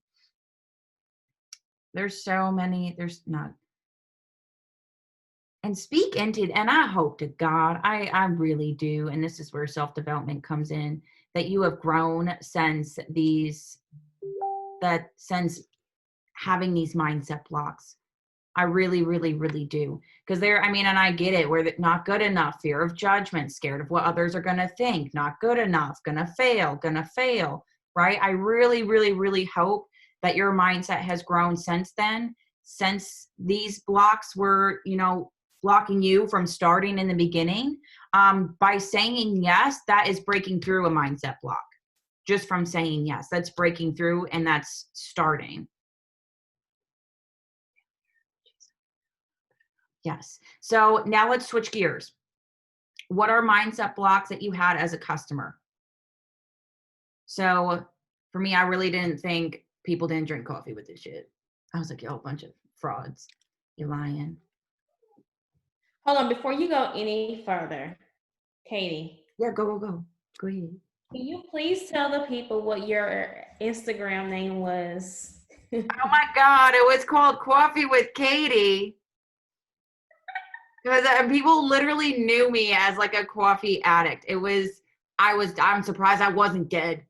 There's so many, there's not. And speak into, and I hope to God, I really do, and this is where self-development comes in, that you have grown since since having these mindset blocks. I really, really, really do. Because I mean, and I get it, we're not good enough, fear of judgment, scared of what others are going to think, not good enough, going to fail, right? I really, really, really hope that your mindset has grown since then, since these blocks were, blocking you from starting in the beginning. By saying yes, that is breaking through a mindset block. Just from saying yes, that's breaking through and that's starting. Yes. So now let's switch gears. What are mindset blocks that you had as a customer? So for me, I really didn't think people didn't drink coffee with this shit. I was like, yo, a bunch of frauds. You're lying. Hold on, before you go any further, Katie. Yeah, go ahead. Can you please tell the people what your Instagram name was? Oh my God, it was called Coffee with Katie. Because people literally knew me as like a coffee addict. I'm surprised I wasn't dead.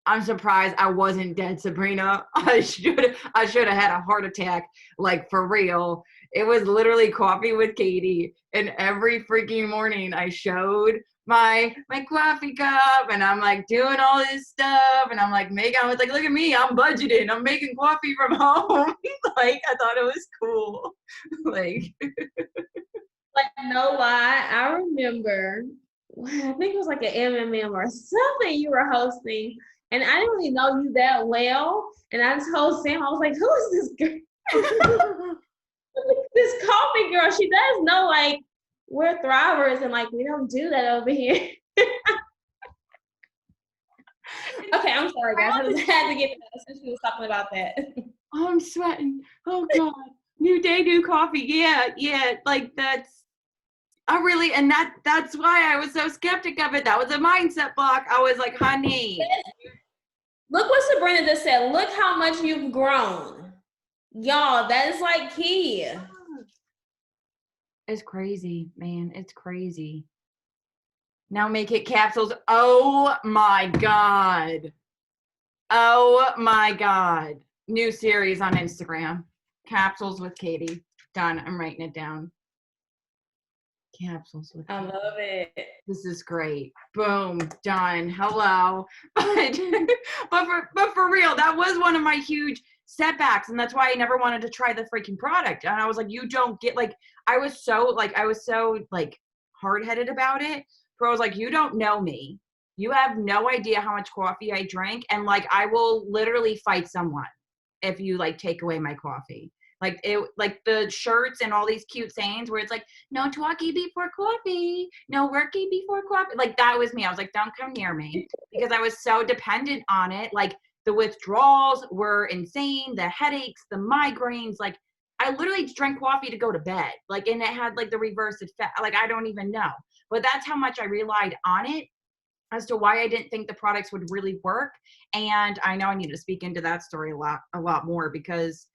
I'm surprised I wasn't dead, Sabrina. I should have had a heart attack, like for real. It was literally Coffee with Katie. And every freaking morning I showed my coffee cup and I'm like doing all this stuff and I was like, look at me, I'm budgeting. I'm making coffee from home. Like I thought it was cool. Like no lie, I remember, I think it was like an MMM or something you were hosting, and I didn't really know you that well. And I told Sam, I was like, who is this girl? This coffee girl, she does know like we're thrivers and like we don't do that over here. Okay, I'm sorry guys. I just had to get that since she was talking about that. Oh, I'm sweating. Oh God. New day, new coffee. Yeah. Like and that's why I was so skeptic of it. That was a mindset block. I was like, honey. Look what Sabrina just said. Look how much you've grown. Y'all, that is like key. It's crazy, man. It's crazy. Now make it capsules. Oh my God. Oh my God. New series on Instagram. Capsules with Katie. Done. I'm writing it down. Capsules with I Katie. love it. This is great. Boom. Done. Hello. But for real, that was one of my huge setbacks. And that's why I never wanted to try the freaking product. And I was like, you don't get like, I was so hard-headed about it. But I was like, you don't know me. You have no idea how much coffee I drink. And like, I will literally fight someone if you like take away my coffee. Like it, like the shirts and all these cute sayings where it's like, no talkie before coffee, no worky before coffee. Like that was me. I was like, don't come near me, because I was so dependent on it. Like the withdrawals were insane, the headaches, the migraines. Like I literally drank coffee to go to bed. Like, and it had like the reverse effect. Like I don't even know. But that's how much I relied on it as to why I didn't think the products would really work. And I know I need to speak into that story a lot more, because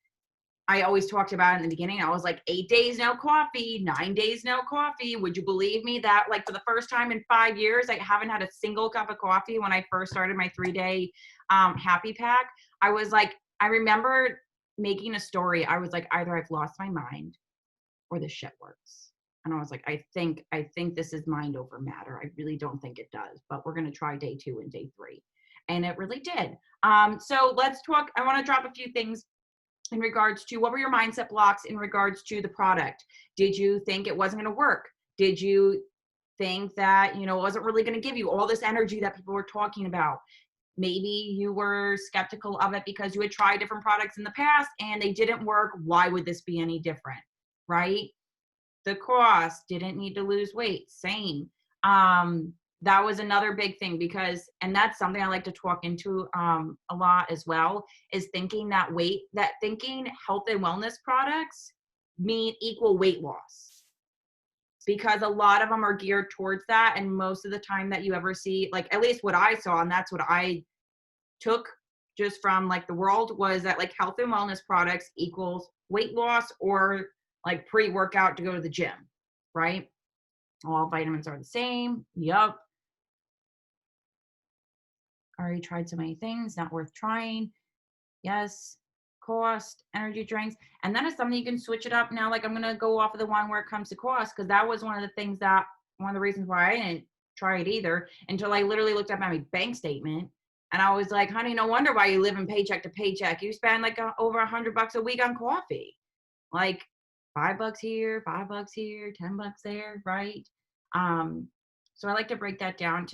I always talked about it in the beginning. I was like, 8 days, no coffee, 9 days, no coffee. Would you believe me that like for the first time in 5 years, I haven't had a single cup of coffee when I first started my 3-day happy pack? I was like, I remember making a story. I was like, either I've lost my mind or this shit works. And I was like, I think this is mind over matter. I really don't think it does, but we're going to try day 2 and day 3. And it really did. So let's talk. I want to drop a few things in regards to what were your mindset blocks in regards to the product. Did you think it wasn't going to work? Did you think that, it wasn't really going to give you all this energy that people were talking about? Maybe you were skeptical of it because you had tried different products in the past and they didn't work. Why would this be any different? Right? The cost, didn't need to lose weight. Same. That was another big thing, because, and that's something I like to talk into a lot as well, is thinking thinking health and wellness products equal weight loss, because a lot of them are geared towards that. And most of the time that you ever see, like at least what I saw, and that's what I took just from like the world, was that like health and wellness products equals weight loss, or like pre-workout to go to the gym, right? All vitamins are the same. Yup. Already tried so many things, not worth trying. Yes. Cost, energy drinks. And that is something you can switch it up now. Like I'm going to go off of the one where it comes to cost, because that was one of the reasons why I didn't try it either, until I literally looked up my bank statement. And I was like, honey, no wonder why you live in paycheck to paycheck. You spend like over $100 a week on coffee. Like $5 here, $5 here, $10 there, right? So I like to break that down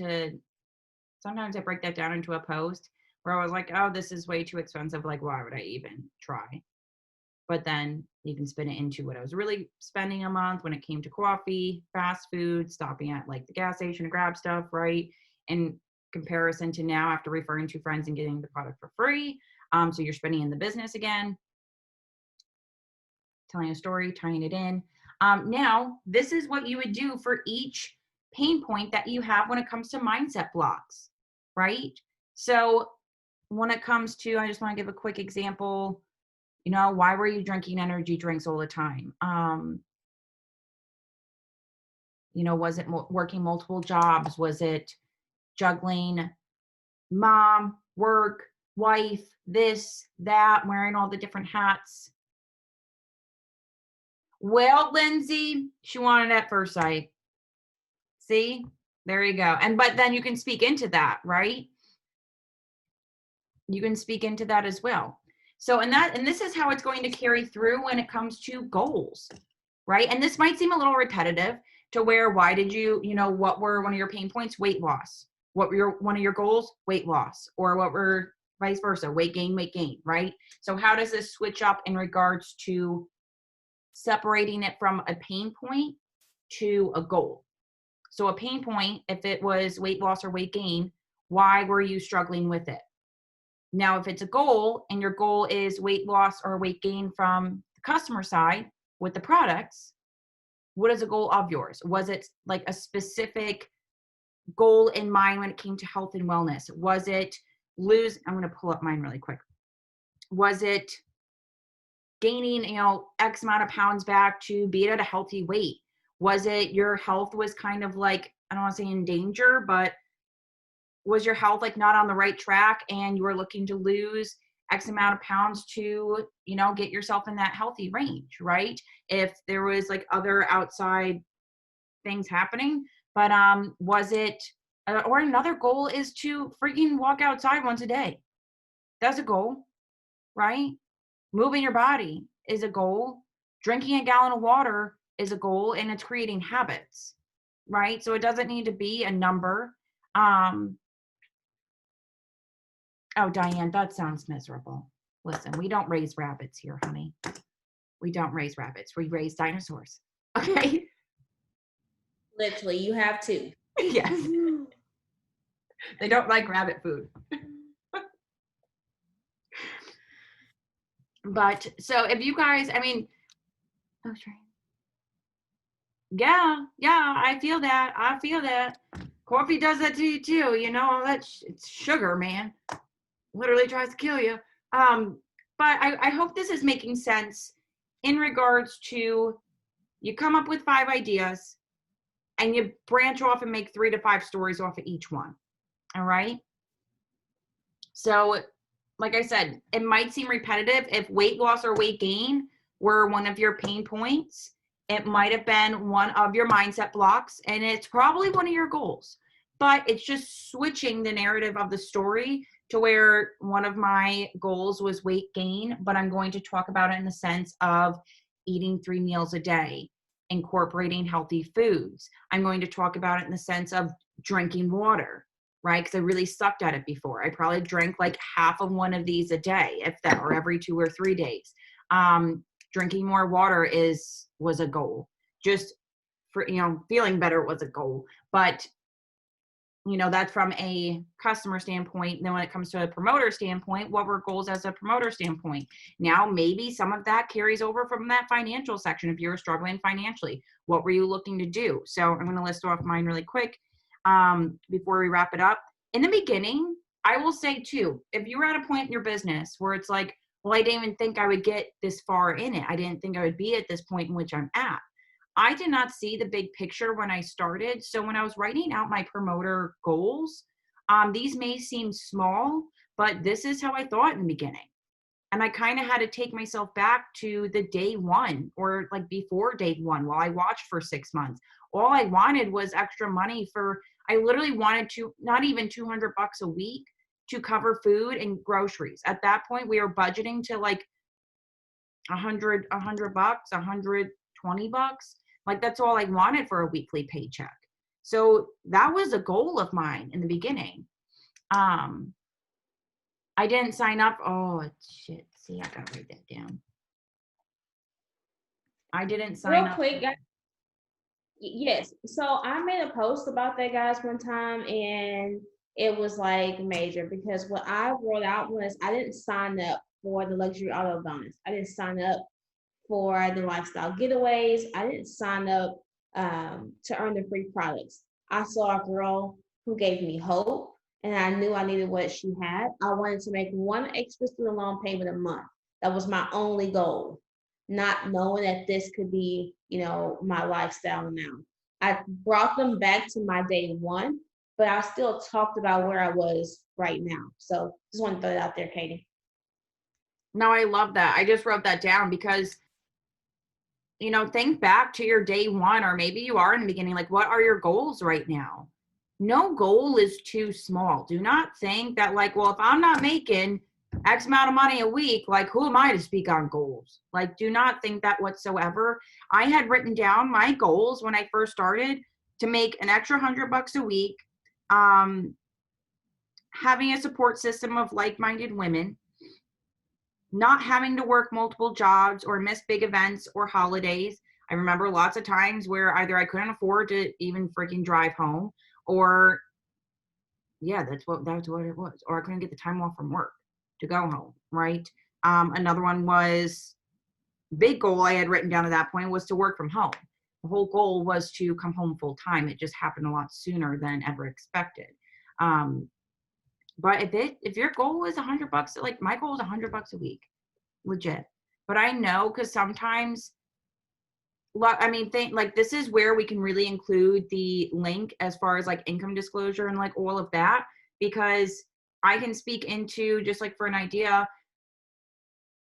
sometimes I break that down into a post where I was like, oh, this is way too expensive. Like, why would I even try? But then you can spin it into what I was really spending a month when it came to coffee, fast food, stopping at like the gas station to grab stuff, right? In comparison to now, after referring to friends and getting the product for free. So you're spending in the business again, telling a story, tying it in. Now, this is what you would do for each pain point that you have when it comes to mindset blocks, right? So when it comes to, I just want to give a quick example, why were you drinking energy drinks all the time? Was it working multiple jobs? Was it juggling mom, work, wife, this, that, wearing all the different hats? Well, Lindsay, she wanted at first sight. See, there you go. But then you can speak into that, right? You can speak into that as well. So, and this is how it's going to carry through when it comes to goals, right? And this might seem a little repetitive to where, why did you, what were one of your pain points? Weight loss. What were one of your goals? Weight loss. Or what were vice versa? Weight gain, right? So how does this switch up in regards to separating it from a pain point to a goal? So a pain point, if it was weight loss or weight gain, why were you struggling with it? Now, if it's a goal and your goal is weight loss or weight gain from the customer side with the products, what is a goal of yours? Was it like a specific goal in mind when it came to health and wellness? Was it I'm going to pull up mine really quick. Was it gaining, X amount of pounds back to be at a healthy weight? Was it your health was kind of like, I don't want to say in danger, but was your health like not on the right track and you were looking to lose X amount of pounds to, you know, get yourself in that healthy range, right? If there was like other outside things happening, but was it, or another goal is to freaking walk outside once a day. That's a goal, right? Moving your body is a goal. Drinking a gallon of water is a goal, and it's creating habits, right? So it doesn't need to be a number. Oh, Diane, that sounds miserable. Listen, we don't raise rabbits here, honey. We don't raise rabbits. We raise dinosaurs. Okay? Literally, you have to. Yes. They don't like rabbit food. But so if you guys, I mean, oh, sorry. Yeah, I feel that. I feel that. Coffee does that to you too. You know, it's sugar, man. Literally tries to kill you. But I hope this is making sense in regards to, you come up with 5 ideas and you branch off and make 3 to 5 stories off of each one. All right. So like I said, it might seem repetitive. If weight loss or weight gain were one of your pain points, it might have been one of your mindset blocks, and it's probably one of your goals. But it's just switching the narrative of the story to where one of my goals was weight gain, but I'm going to talk about it in the sense of eating 3 meals a day, incorporating healthy foods. I'm going to talk about it in the sense of drinking water, right? Because I really sucked at it before. I probably drank like half of one of these a day, if that, or every 2 or 3 days. Drinking more water was a goal. Just for, you know, feeling better was a goal. But, you know, that's from a customer standpoint. And then when it comes to a promoter standpoint, what were goals as a promoter standpoint? Now, maybe some of that carries over from that financial section. If you're struggling financially, what were you looking to do? So I'm going to list off mine really quick before we wrap it up. In the beginning, I will say too, if you were at a point in your business where it's like, well, I didn't even think I would get this far in it. I didn't think I would be at this point in which I'm at. I did not see the big picture when I started. So when I was writing out my promoter goals, these may seem small, but this is how I thought in the beginning. And I kind of had to take myself back to the day one, or like before day one, while I watched for 6 months. All I wanted was extra money I literally wanted to, not even $200 a week to cover food and groceries. At that point, we were budgeting to like $100, $120. Like that's all I wanted for a weekly paycheck. So that was a goal of mine in the beginning. I didn't sign up. Oh shit. See, I gotta write that down. I didn't sign up. Real quick, guys. Yes. So I made a post about that, guys, one time, and it was like major because what I wrote out was I didn't sign up for the luxury auto bonus. I didn't sign up for the lifestyle getaways. I didn't sign up to earn the free products. I saw a girl who gave me hope, and I knew I needed what she had. I wanted to make one extra student loan payment a month. That was my only goal, not knowing that this could be, you know, my lifestyle now. I brought them back to my day one, but I still talked about where I was right now. So just want to throw it out there, Katie. No, I love that. I just wrote that down because, you know, think back to your day one, or maybe you are in the beginning, like what are your goals right now? No goal is too small. Do not think that like, well, if I'm not making X amount of money a week, like who am I to speak on goals? Like, do not think that whatsoever. I had written down my goals when I first started to make an extra $100 a week, having a support system of like-minded women, not having to work multiple jobs or miss big events or holidays. I remember lots of times where either I couldn't afford to even freaking drive home, or yeah, that's what it was, or I couldn't get the time off from work to go home, right? Another one was, big goal I had written down at that point was to work from home. The whole goal was to come home full time. It just happened a lot sooner than ever expected. But if your goal is $100, like my goal is $100 a week, legit. But I know, because sometimes, I mean, like this is where we can really include the link as far as like income disclosure and like all of that. because I can speak into, just like for an idea,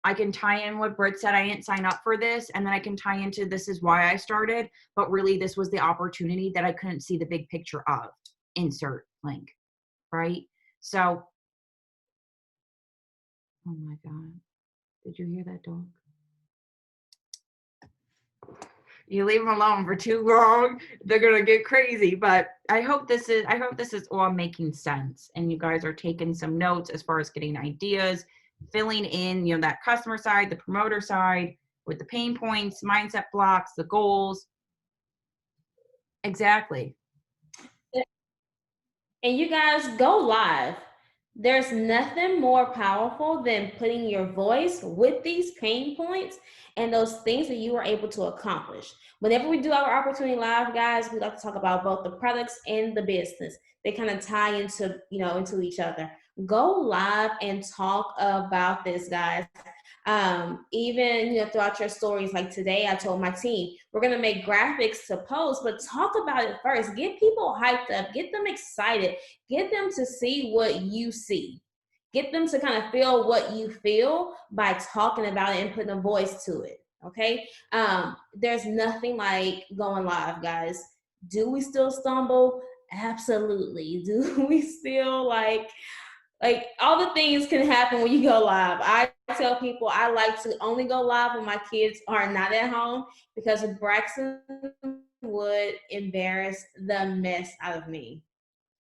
I can tie in what Britt said. I didn't sign up for this. And then I can tie into this is why I started. But really, this was the opportunity that I couldn't see the big picture of. Insert link. Right? So, oh my God. Did you hear that dog? You leave them alone for too long, they're gonna get crazy. But I hope this is all making sense, and you guys are taking some notes as far as getting ideas, filling in, that customer side, the promoter side, with the pain points, mindset blocks, the goals. Exactly. And you guys go live. There's nothing more powerful than putting your voice with these pain points and those things that you are able to accomplish. Whenever we do our opportunity live, guys, we like to talk about both the products and the business. They kind of tie into, into each other. Go live and talk about this, guys. Even throughout your stories, like today I told my team we're going to make graphics to post, but talk about it first. Get people hyped up, get them excited, get them to see what you see, get them to kind of feel what you feel by talking about it and putting a voice to it. Okay. There's nothing like going live, guys. Do we still stumble? Absolutely. Do we still like all the things can happen when you go live. I tell people I like to only go live when my kids are not at home, because Braxton would embarrass the mess out of me.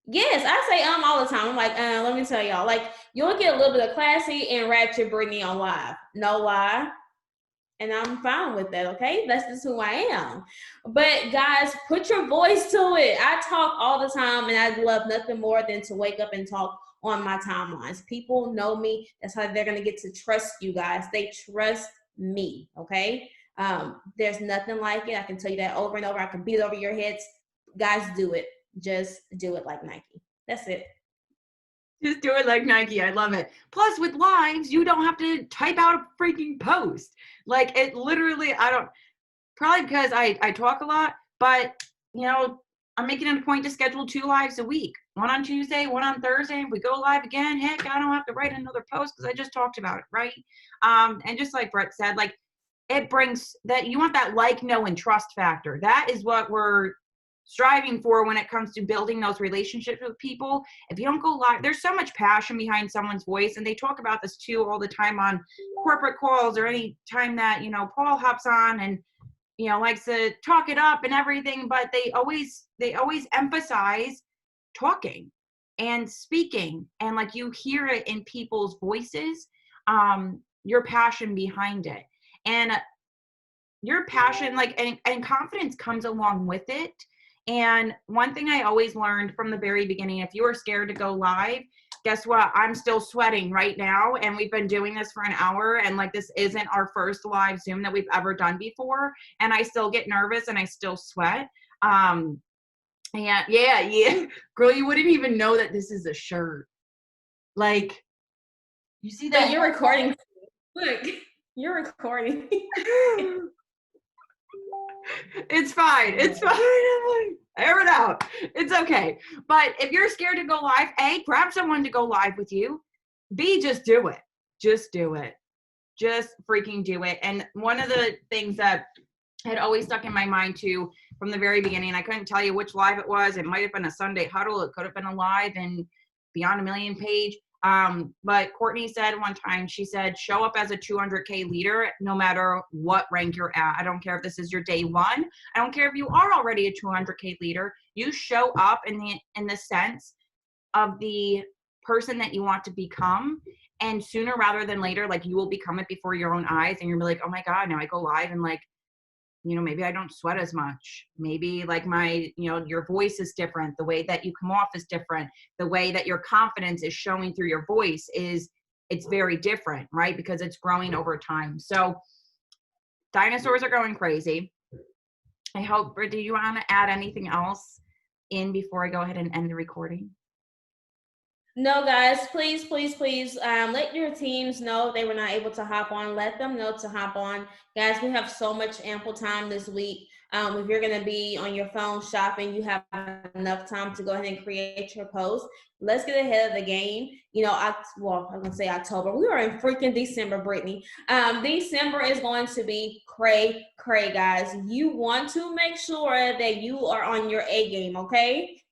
Yes, I say all the time. I'm like, let me tell y'all, like, you'll get a little bit of classy and ratchet Brittany on live. No lie. And I'm fine with that, okay? That's just who I am. But guys, put your voice to it. I talk all the time, and I love nothing more than to wake up and talk on my timelines. People know me. That's how they're going to get to trust you guys. They trust me, okay? There's nothing like it. I can tell you that over and over. I can beat it over your heads. Guys, do it. Just do it like Nike. That's it. Just do it like Nike. I love it. Plus, with lives, you don't have to type out a freaking post. Like, it literally, probably because I talk a lot, but, I'm making it a point to schedule 2 lives a week. One on Tuesday, one on Thursday. If we go live again, heck, I don't have to write another post because I just talked about it, right? And just like Brett said, like, it brings that, you want that like, know, and trust factor. That is what we're striving for when it comes to building those relationships with people. If you don't go live, there's so much passion behind someone's voice, and they talk about this too all the time on corporate calls, or any time that Paul hops on and likes to talk it up and everything, but they always emphasize talking and speaking, and like, you hear it in people's voices, your passion behind it, and your passion, like, and confidence comes along with it. And one thing I always learned from the very beginning, if you are scared to go live, guess what? I'm still sweating right now. And we've been doing this for an hour. And like, this isn't our first live Zoom that we've ever done before. And I still get nervous and I still sweat. Yeah. Girl, you wouldn't even know that this is a shirt. Like, you see that? But you're recording. Look, you're recording. It's fine. It's fine. Air it out. It's okay. But if you're scared to go live, A, grab someone to go live with you. B, just do it. Just do it. Just freaking do it. And one of the things that had always stuck in my mind too from the very beginning, I couldn't tell you which live it was. It might have been a Sunday huddle. It could have been a live and Beyond a Million page. But Courtney said one time, she said, show up as a 200K leader, no matter what rank you're at. I don't care if this is your day one. I don't care if you are already a 200K leader. You show up in the sense of the person that you want to become. And sooner rather than later, like, you will become it before your own eyes. And you'll be like, oh my God, now I go live and like, maybe I don't sweat as much. Maybe like my, your voice is different. The way that you come off is different. The way that your confidence is showing through your voice it's very different, right? Because it's growing over time. So dinosaurs are going crazy. I hope, do you want to add anything else in before I go ahead and end the recording? No, guys, please, please, please, let your teams know if they were not able to hop on. Let them know to hop on. Guys, we have so much ample time this week. If you're going to be on your phone shopping, you have enough time to go ahead and create your post. Let's get ahead of the game. You know, I'm going to say October. We are in freaking December, Brittany. December is going to be cray, guys. You want to make sure that you are on your A game, okay?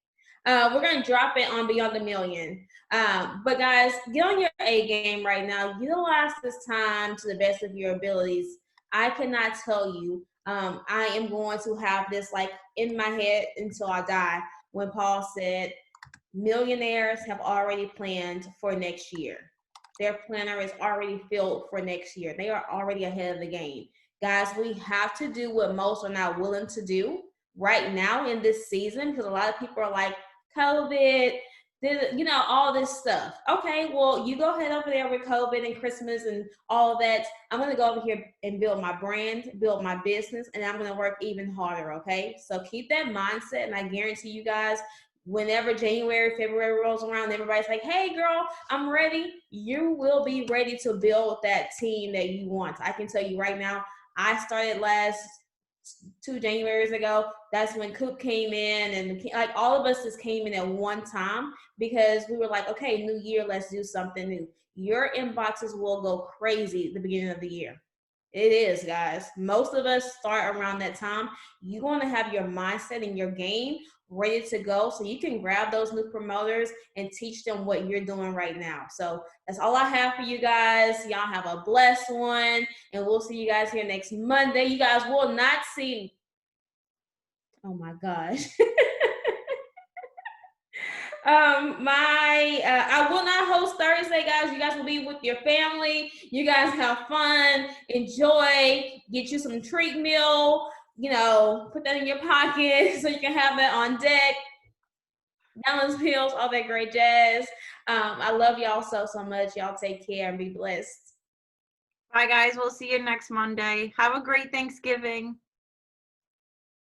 We're going to drop it on Beyond the Million. But guys, get on your A game right now. Utilize this time to the best of your abilities. I cannot tell you, I am going to have this like in my head until I die. When Paul said, millionaires have already planned for next year. Their planner is already filled for next year. They are already ahead of the game. Guys, we have to do what most are not willing to do right now in this season, because a lot of people are like, COVID, you know, all this stuff. Okay, well, you go ahead over there with COVID and Christmas and all of that. I'm going to go over here and build my brand, build my business, and I'm going to work even harder, okay? So keep that mindset, and I guarantee you guys, whenever January, February rolls around, everybody's like, hey, girl, I'm ready. You will be ready to build that team that you want. I can tell you right now, I started last 2 Januaries ago. That's when Coop came in, and like all of us just came in at one time because we were like, okay, new year, let's do something new. Your inboxes will go crazy at the beginning of the year. It is, guys. Most of us start around that time. You want to have your mindset and your game ready to go so you can grab those new promoters and teach them what you're doing right now. So that's all I have for you guys. Y'all have a blessed one, and we'll see you guys here next Monday. You guys will not see, oh my gosh. I will not host Thursday, guys. You guys will be with your family. You guys have fun, enjoy, get you some treat meal, you know, put that in your pocket so you can have that on deck. Balance pills, all that great jazz. I love y'all so much. Y'all take care and be blessed. Bye, guys. We'll see you next Monday. Have a great Thanksgiving.